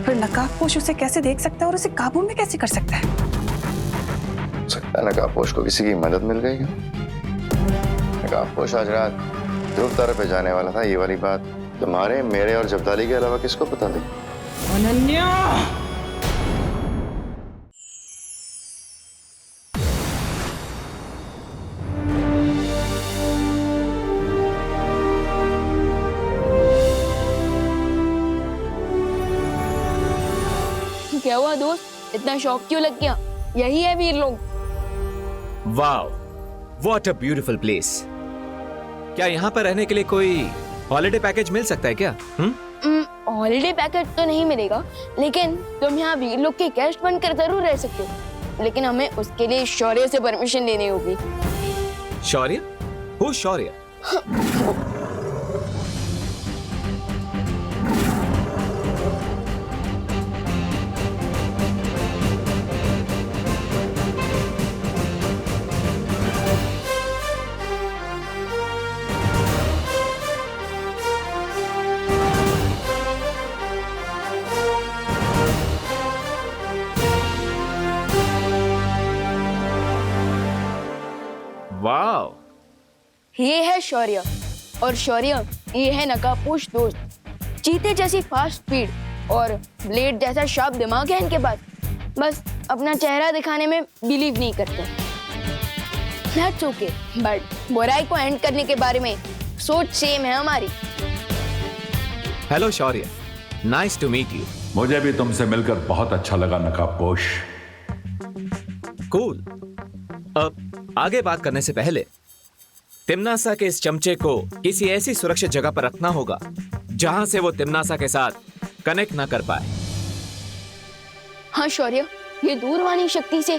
फिर नकाबपोश उसे कैसे देख सकता है और उसे काबू में कैसे कर सकता है? सकता है नकाबपोश को किसी की मदद मिल गई। नकाबपोश आज रात ध्रुव तारा पे जाने वाला था। ये वाली बात तुम्हारे, मेरे और जब्दाली के अलावा किसको पता थी? अनन्या! क्या हुआ दोस्त, इतना शौक क्यों लग गया? यही है वीर लोग। Wow, what a beautiful place. क्या यहाँ पर रहने के लिए कोई हॉलिडे पैकेज मिल सकता है क्या? हॉलिडे पैकेज तो नहीं मिलेगा, लेकिन तुम यहाँ वीर लोग के गेस्ट बनकर जरूर रह सकते हो, लेकिन हमें उसके लिए शौर्य से परमिशन लेनी होगी। शौर्य? Who Shaurya? वाओ, ये है शौर्य, और शौर्य ये है नकाबपोश दोस्त। चीते जैसी फास्ट स्पीड और ब्लेड जैसा शार्प दिमाग है इनके पास, बस अपना चेहरा दिखाने में बिलीव नहीं करते। That's okay, बट बुराई को एंड करने के बारे में सोच सेम है हमारी। Hello Shaurya, nice to meet you. मुझे भी तुमसे मिलकर बहुत अच्छा लगा नकाबपोश। कूल। अब आगे बात करने से पहले तिमनासा के इस चमचे को किसी ऐसी सुरक्षित जगह पर रखना होगा जहां से वो तिमनासा के साथ कनेक्ट ना कर पाए। हाँ शौर्य, ये दूरवाणी शक्ति से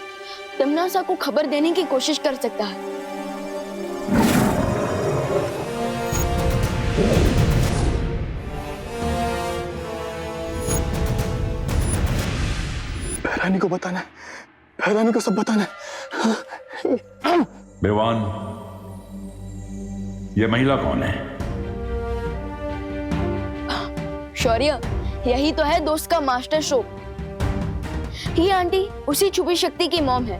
तिमनासा को खबर देने की कोशिश कर सकता है। भैरानी को बताना है, भैरानी को सब बताना है। विवान, ये महिला कौन है? शौर्य, यही तो है दोस्त का मास्टर स्ट्रोक। ये आंटी उसी छुपी शक्ति की मॉम है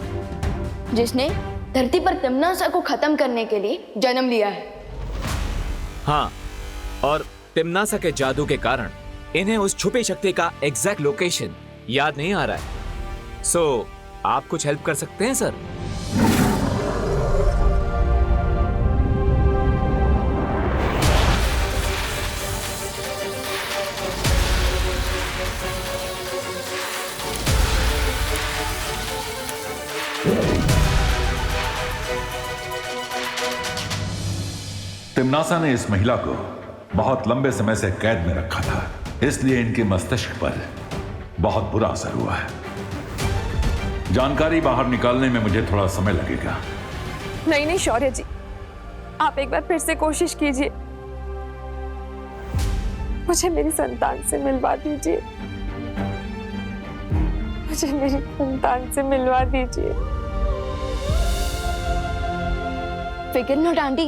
जिसने धरती पर तिमनासा को खत्म करने के लिए जन्म लिया है। हाँ, और तिमनासा के जादू के कारण इन्हें उस छुपी शक्ति का एग्जैक्ट लोकेशन याद नहीं आ रहा है। सो आप कुछ हेल्प कर सकते हैं सर? तिमनासा ने इस महिला को बहुत लंबे समय से कैद में रखा था, इसलिए इनके मस्तिष्क पर बहुत बुरा असर हुआ है। जानकारी बाहर निकालने में मुझे थोड़ा समय लगेगा। नहीं शौर्य जी, आप एक बार फिर से कोशिश कीजिए, मुझे मेरी संतान से मिलवा दीजिए। मुझे मेरी संतान से मिलवा दीजिए। फिक्र नॉट आंटी,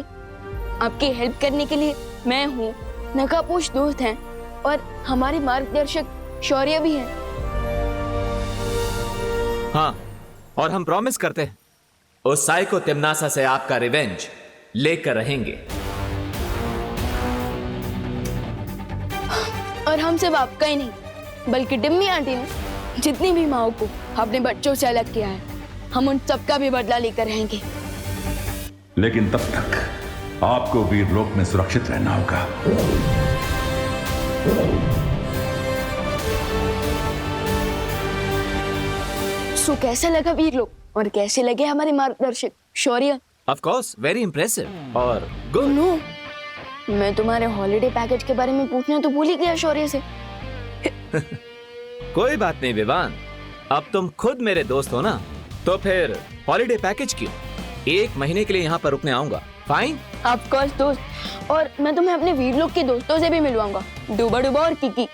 आपकी हेल्प करने के लिए मैं हूँ, नकाबपोश दोस्त हैं और हमारे मार्गदर्शक शौर्य भी हैं। हाँ, और हम प्रॉमिस करते हैं उस साइको तिम्नासा से आपका रिवेंज लेकर रहेंगे। और हम सिर्फ आपका ही नहीं, बल्कि डिम्मी आंटी ने जितनी भी माओ को अपने बच्चों से अलग किया है, हम उन सबका भी बदला लेकर रहेंगे। लेकिन तब तक आपको वीरलोक में सुरक्षित रहना होगा। सो कैसा लगा वीरलोक और कैसे लगे हमारे मार्गदर्शक शौर्य? ऑफ कोर्स वेरी इंप्रेसिव और गुड। नो, मैं तुम्हारे हॉलिडे पैकेज के बारे में पूछना तो भूल ही गया शौर्य से। कोई बात नहीं विवान, अब तुम खुद मेरे दोस्त हो ना, तो फिर हॉलिडे पैकेज क्यों? 1 महीने के लिए यहाँ पर रुकने आऊंगा। फाइन? ऑफ कोर्स दोस्त, और मैं तुम्हें अपने वीरलोक के दोस्तों से भी मिलवाऊंगा, डूबा डूबा और किकी।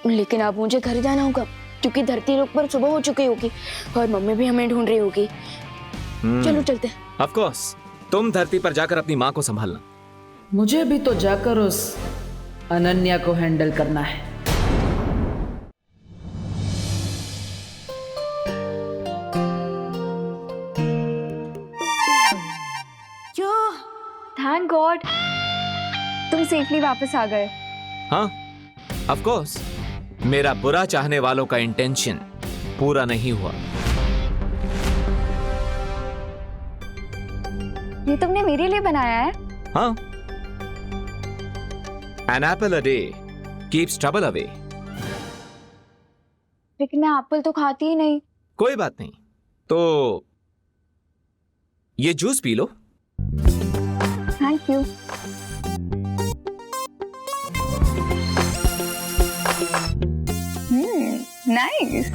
लेकिन अब मुझे घर जाना होगा क्योंकि धरती लोक पर सुबह हो चुकी होगी और मम्मी भी हमें ढूंढ रही होगी। चलो चलते हैं। ऑफ कोर्स, तुम धरती पर जाकर अपनी माँ को संभालना। मुझे भी तो जाकर उस अनन्या को हैंडल करना है। थैंक गॉड तुम सेफली वापस आ गए। हाँ, ऑफ कोर्स, मेरा बुरा चाहने वालों का इंटेंशन पूरा नहीं हुआ। ये तुमने मेरे लिए बनाया है? हाँ, An apple a day keeps trouble away. लेकिन मैं एप्पल तो खाती ही नहीं। कोई बात नहीं, तो ये juice P low. Thank you. Nice.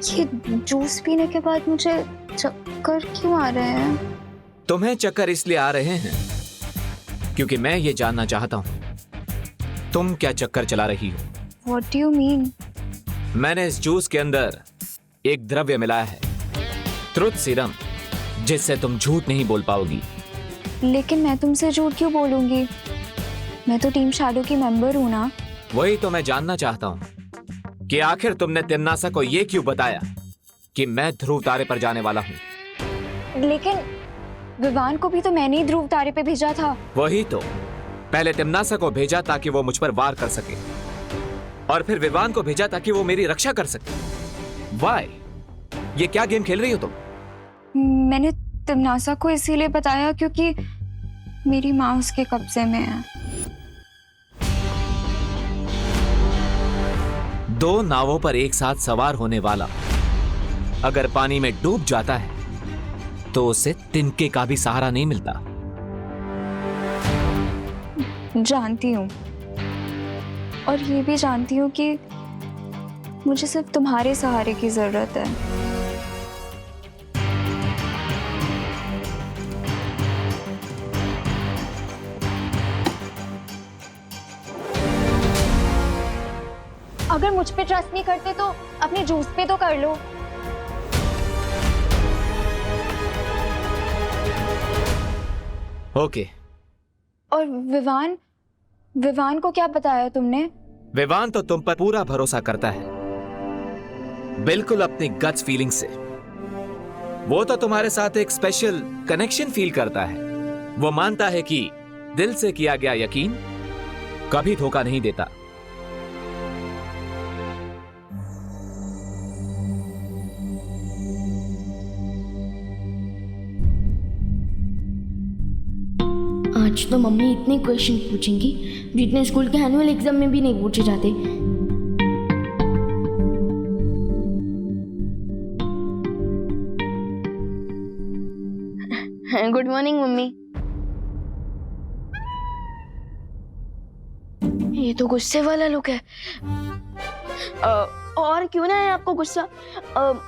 ये जूस पीने के बाद मुझे चक्कर क्यों आ रहे हैं? तुम्हें चक्कर इसलिए आ रहे हैं क्योंकि मैं ये जानना चाहता हूं तुम क्या चक्कर चला रही हो। What do you mean? मैंने इस जूस के अंदर एक द्रव्य मिलाया है, ट्रुथ सीरम, जिससे तुम झूठ नहीं बोल पाओगी। लेकिन मैं तुमसे झूठ क्यों बोलूंगी? मैं तो टीम शैडो की मेंबर हूं ना। वही तो मैं जानना चाहता हूं कि आखिर तुमने तिम्नासा को ये क्यों बताया कि मैं ध्रुव तारे पर जाने वाला हूं। लेकिन विवान को भी तो मैंने ही ध्रुव तारे पे भेजा था। वही तो, पहले तिम्नासा को भेजा ताकि वो मुझ पर वार कर सके, और फिर विवान को भेजा ताकि वो मेरी रक्षा कर सके। वाई? ये क्या गेम खेल रही हो तुम? मैंने तिम्नासा को इसीलिए बताया क्योंकि मेरी माँ उसके कब्जे में है। 2 नावों पर एक साथ सवार होने वाला अगर पानी में डूब जाता है तो उसे तिनके का भी सहारा नहीं मिलता। जानती हूँ, और ये भी जानती हूँ कि मुझे सिर्फ तुम्हारे सहारे की जरूरत है। अगर मुझ पे ट्रस्ट नहीं करते तो अपने जूस पे तो कर लो। ओके। और विवान को क्या बताया तुमने? विवान तो तुम पर पूरा भरोसा करता है, बिल्कुल अपनी गट्स फीलिंग से। वो तो तुम्हारे साथ एक स्पेशल कनेक्शन फील करता है। वो मानता है कि दिल से किया गया यकीन कभी धोखा नहीं देता। आज तो मम्मी इतने क्वेश्चन पूछेंगी जितने स्कूल के एनुअल एग्जाम में भी नहीं पूछे जाते। Good morning mummy. ये तो गुस्से वाला लुक है। और क्यों ना है आपको गुस्सा,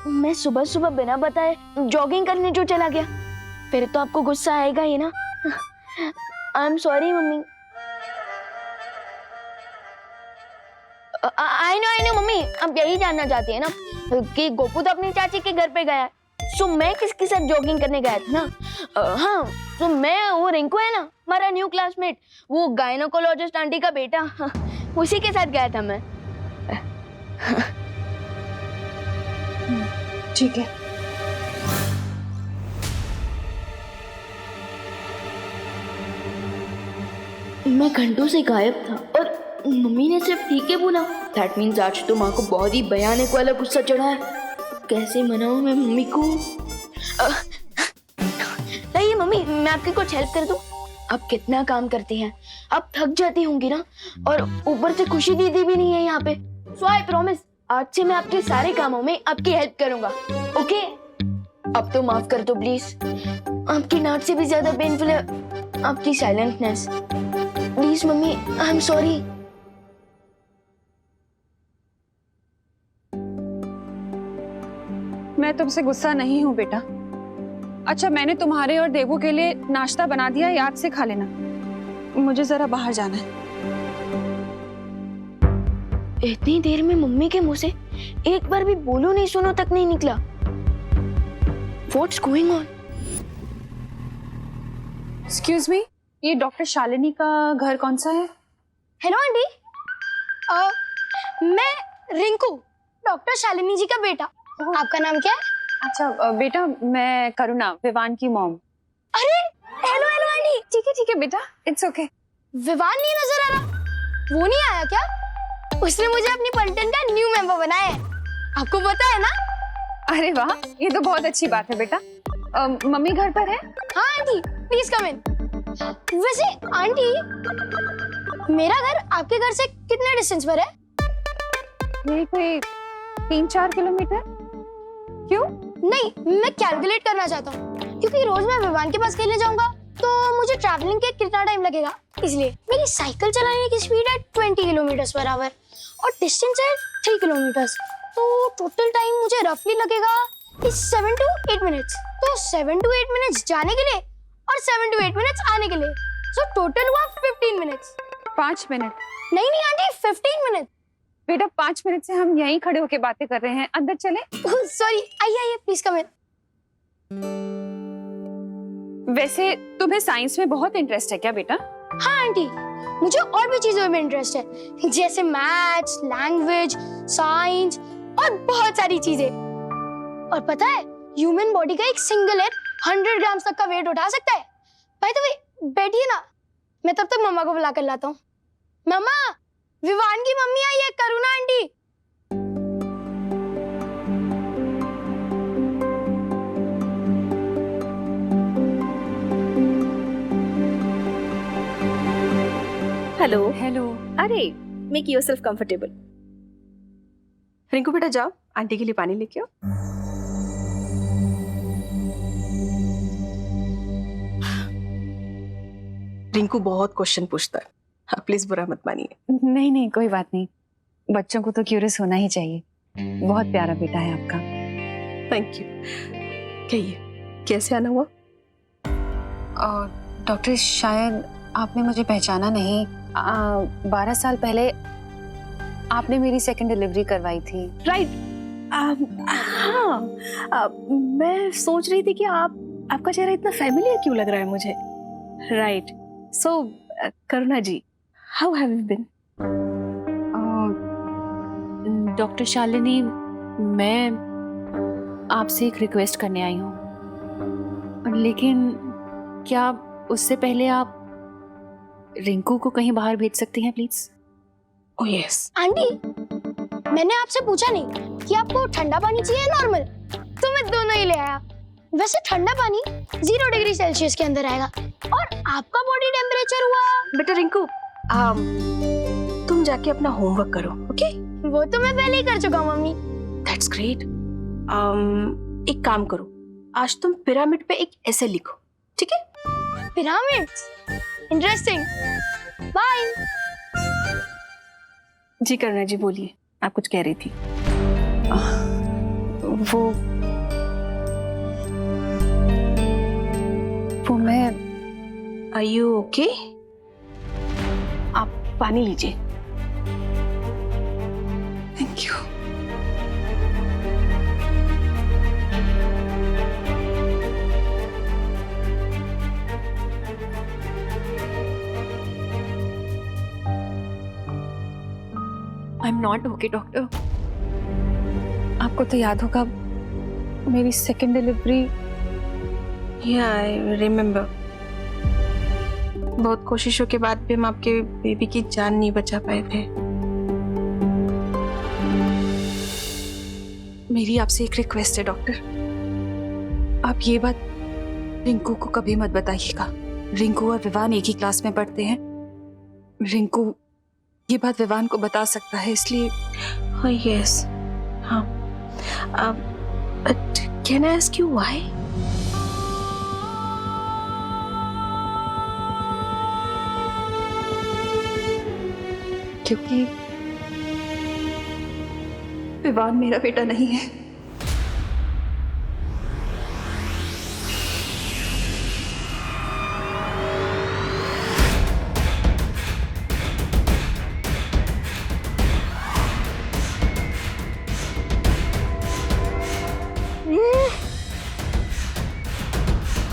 मैं सुबह सुबह बिना बताए जॉगिंग करने जो चला गया, फिर तो आपको गुस्सा आएगा ही ना। I am sorry mummy. I know mummy, अब यही जानना चाहती है ना कि गोपू तो अपनी चाची के घर पे गया है, सो मैं किसके साथ जॉगिंग करने गया था ना। हाँ, तो मैं, वो रिंकू है ना हमारा न्यू क्लासमेट, वो गायनोकोलॉजिस्ट आंटी का बेटा, उसी के साथ गया था मैं। ठीक है। मैं घंटों से गायब था और मम्मी ने सिर्फ ठीक है बोला। दैट मीन्स आज तो माँ को बहुत ही भयानक वाला गुस्सा चढ़ा है। कैसे मनाऊं मैं मम्मी को? नहीं मम्मी, मैं आपकी कुछ हेल्प कर दूं? आप कितना काम करती हैं, आप थक जाती होंगी ना, और ऊपर से खुशी दीदी भी नहीं है यहाँ पे। सो आई प्रॉमिस, आज से मैं आपके सारे कामों में आपकी हेल्प करूंगा। ओके? अब तो माफ कर दो प्लीज। आपकी डांट से भी ज्यादा पेनफुल है आपकी silentness. Please mummy, I am sorry. मैं तुमसे गुस्सा नहीं हूँ बेटा। अच्छा, मैंने तुम्हारे और देवू के लिए नाश्ता बना दिया, याद से खा लेना। मुझे जरा बाहर जाना है। इतनी देर में मम्मी के मुंह से एक बार भी बोलो नहीं सुनो तक नहीं निकला। What's going on? Excuse me, ये डॉक्टर शालिनी का घर कौन सा है? हेलो आंटी, मैं रिंकू, डॉक्टर शालिनी जी का बेटा। आपका नाम क्या है? अच्छा बेटा, मैं करुणा, विवान की मॉम। अरे हेलो हेलो आंटी। ठीक है बेटा, इट्स ओके। विवान नहीं नजर आ रहा? वो नहीं आया क्या? उसने मुझे अपनी पलटन का न्यू मेंबर बनाया है, आपको पता है ना? अरे वाह, ये तो बहुत अच्छी बात है बेटा। मम्मी घर पर है? हाँ आंटी, प्लीज कम इन। वैसे आंटी, मेरा घर आपके घर से कितने डिस्टेंस पर है? ये कोई 3-4 किलोमीटर। क्यों? नहीं, मैं कैलकुलेट करना चाहता हूँ, क्योंकि रोज मैं विवान के पास खेलने जाऊंगा तो मुझे ट्रैवलिंग के कितना टाइम लगेगा, इसलिए। मेरी साइकिल चलाने की स्पीड है 20 किलोमीटर पर आवर और डिस्टेंस है 3 किलोमीटर, तो टोटल टाइम मुझे रफली लगेगा 7 to 8 मिनट्स। तो 7 to 8 मिनट्स जाने के लिए और 7 to 8 मिनट्स आने के लिए, सो टोटल हुआ 15 मिनट्स। 5 मिनट? नहीं आंटी, 15 मिनट। बेटा 5 मिनट से हम यहीं खड़े होके बातें कर रहे हैं, अंदर चले? सॉरी, आइए प्लीज कम इन। वैसे तुम्हें साइंस में बहुत इंटरेस्ट है क्या बेटा? हाँ आंटी, मुझे और भी चीजों में इंटरेस्ट है, जैसे मैथ्स, लैंग्वेज, साइंस और बहुत सारी चीजें। और पता है, ह्यूमन बॉडी का एक सिंगल एग 100 ग्राम तक का वेट उठा सकता है। बाय द वे, बैठिए ना, मैं तब तक मम्मा को बुला कर लाता हूँ। मम्मा, विवान की मम्मी आई है, करुणा आंटी। हेलो। हेलो। अरे, मेक योरसेल्फ कंफर्टेबल। रिंकू बेटा जाओ, आंटी के लिए पानी लेके आओ। रिंकू बहुत क्वेश्चन पूछता है, हाँ, प्लीज बुरा मत मानिए। नहीं, कोई बात नहीं, बच्चों को तो क्यूरियस होना ही चाहिए। बहुत प्यारा बेटा है आपका। Thank you. कहिए, कैसे आना हुआ? डॉक्टर, शायद आपने मुझे पहचाना नहीं। 12 साल पहले आपने मेरी सेकंड डिलीवरी करवाई थी। राइट। हाँ, मैं सोच रही थी कि आपका चेहरा इतना फैमिलियर क्यों लग रहा है मुझे। Right. So Karuna ji, how have you been? Doctor Shalini, मैं आपसे एक रिक्वेस्ट करने आई हूँ, लेकिन क्या उससे पहले आप रिंकू को कहीं बाहर भेज सकती हैं प्लीज? Oh yes. आंटी, मैंने आपसे पूछा नहीं कि आपको ठंडा पानी चाहिए या नॉर्मल, तो मैं दोनों ही ले आया। वैसे ठंडा पानी 0 डिग्री सेल्सियस के अंदर आएगा और आपका बॉडी टेम्परेचर हुआ। बेटा रिंकू, तुम जाके अपना होमवर्क करो, ओके? वो तो मैं पहले ही कर चुका हूँ मम्मी। That's great. एक काम करो, आज तुम पिरामिड पे एक ऐसे लिखो, ठीक है? Pyramids, interesting. बाय। जी करुणा जी, बोलिए, आप कुछ कह रही थी। वो मैं Are you okay? आप पानी लीजिए। Thank you. I'm not okay, doctor. आपको तो याद होगा मेरी second delivery. Yeah, I remember। बहुत कोशिशों के बाद भी हम आपके बेबी की जान नहीं बचा पाए थे। मेरी आपसे एक रिक्वेस्ट है डॉक्टर, आप ये बात रिंकू को कभी मत बताइएगा। रिंकू और विवान एक ही क्लास में पढ़ते हैं। रिंकू ये बात विवान को बता सकता है, इसलिए। हाँ यस, हाँ। Can I ask you why? क्योंकि विवान मेरा बेटा नहीं है।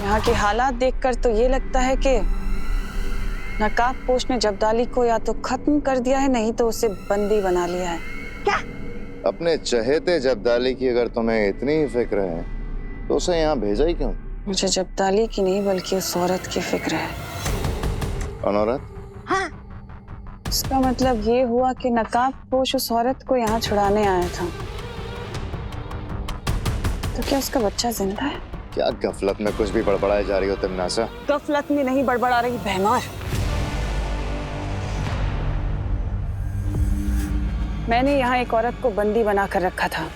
यहाँ के हालात देखकर तो ये लगता है कि नकाबपोश ने जब्दाली को या तो खत्म कर दिया है, नहीं तो उसे बंदी बना लिया है। क्या? अपने चहेते जब्दाली की अगर तुम्हें इतनी ही फिक्र है तो उसे यहाँ भेजा ही क्यों? मुझे जब्दाली की नहीं बल्कि उस औरत की फिक्र है। कौन औरत? हाँ, उसका मतलब ये हुआ कि नकाबपोश उस औरत को यहाँ छुड़ाने आया था। तो क्या उसका बच्चा जिंदा है? क्या गफलत में कुछ भी बड़बड़ाए जा रही हो तिमनासा? गफलत में नहीं बड़बड़ा रही भैमार। मैंने यहाँ एक औरत को बंदी बनाकर रखा था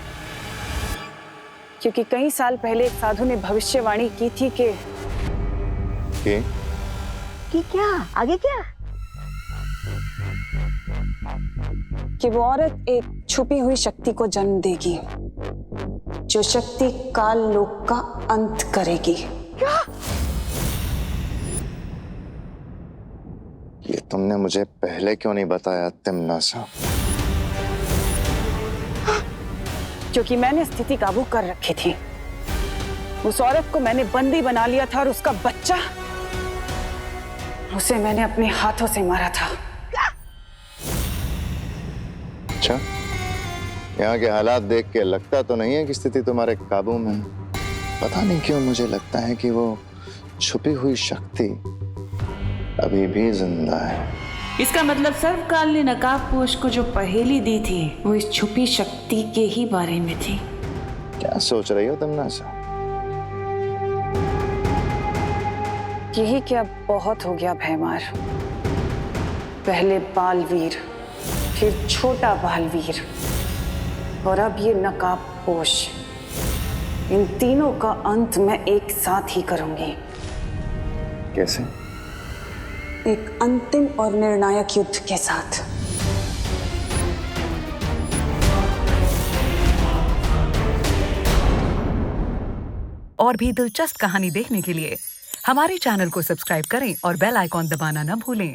क्योंकि कई साल पहले एक साधु ने भविष्यवाणी की थी कि क्या आगे क्या? कि वो औरत एक छुपी हुई शक्ति को जन्म देगी जो शक्ति काल लोक का अंत करेगी। क्या? ये तुमने मुझे पहले क्यों नहीं बताया तिमनासा? क्योंकि मैंने स्थिति काबू कर रखी थी। उस औरत को मैंने बंदी बना लिया था और उसका बच्चा, उसे मैंने अपने हाथों से मारा था। अच्छा, यहाँ के हालात देख के लगता तो नहीं है कि स्थिति तुम्हारे काबू में है। पता नहीं क्यों मुझे लगता है कि वो छुपी हुई शक्ति अभी भी जिंदा है। इसका मतलब सर्वकाल ने नकाबपोश को जो पहेली दी थी वो इस छुपी शक्ति के ही बारे में थी। क्या सोच रही हो तिमनासा? यही क्या बहुत हो गया भैमार। पहले बालवीर, फिर छोटा बालवीर और अब ये नकाबपोश। इन तीनों का अंत मैं एक साथ ही करूंगी। कैसे? एक अंतिम और निर्णायक युद्ध के साथ। और भी दिलचस्प कहानी देखने के लिए हमारे चैनल को सब्सक्राइब करें और बेल आइकॉन दबाना न भूलें।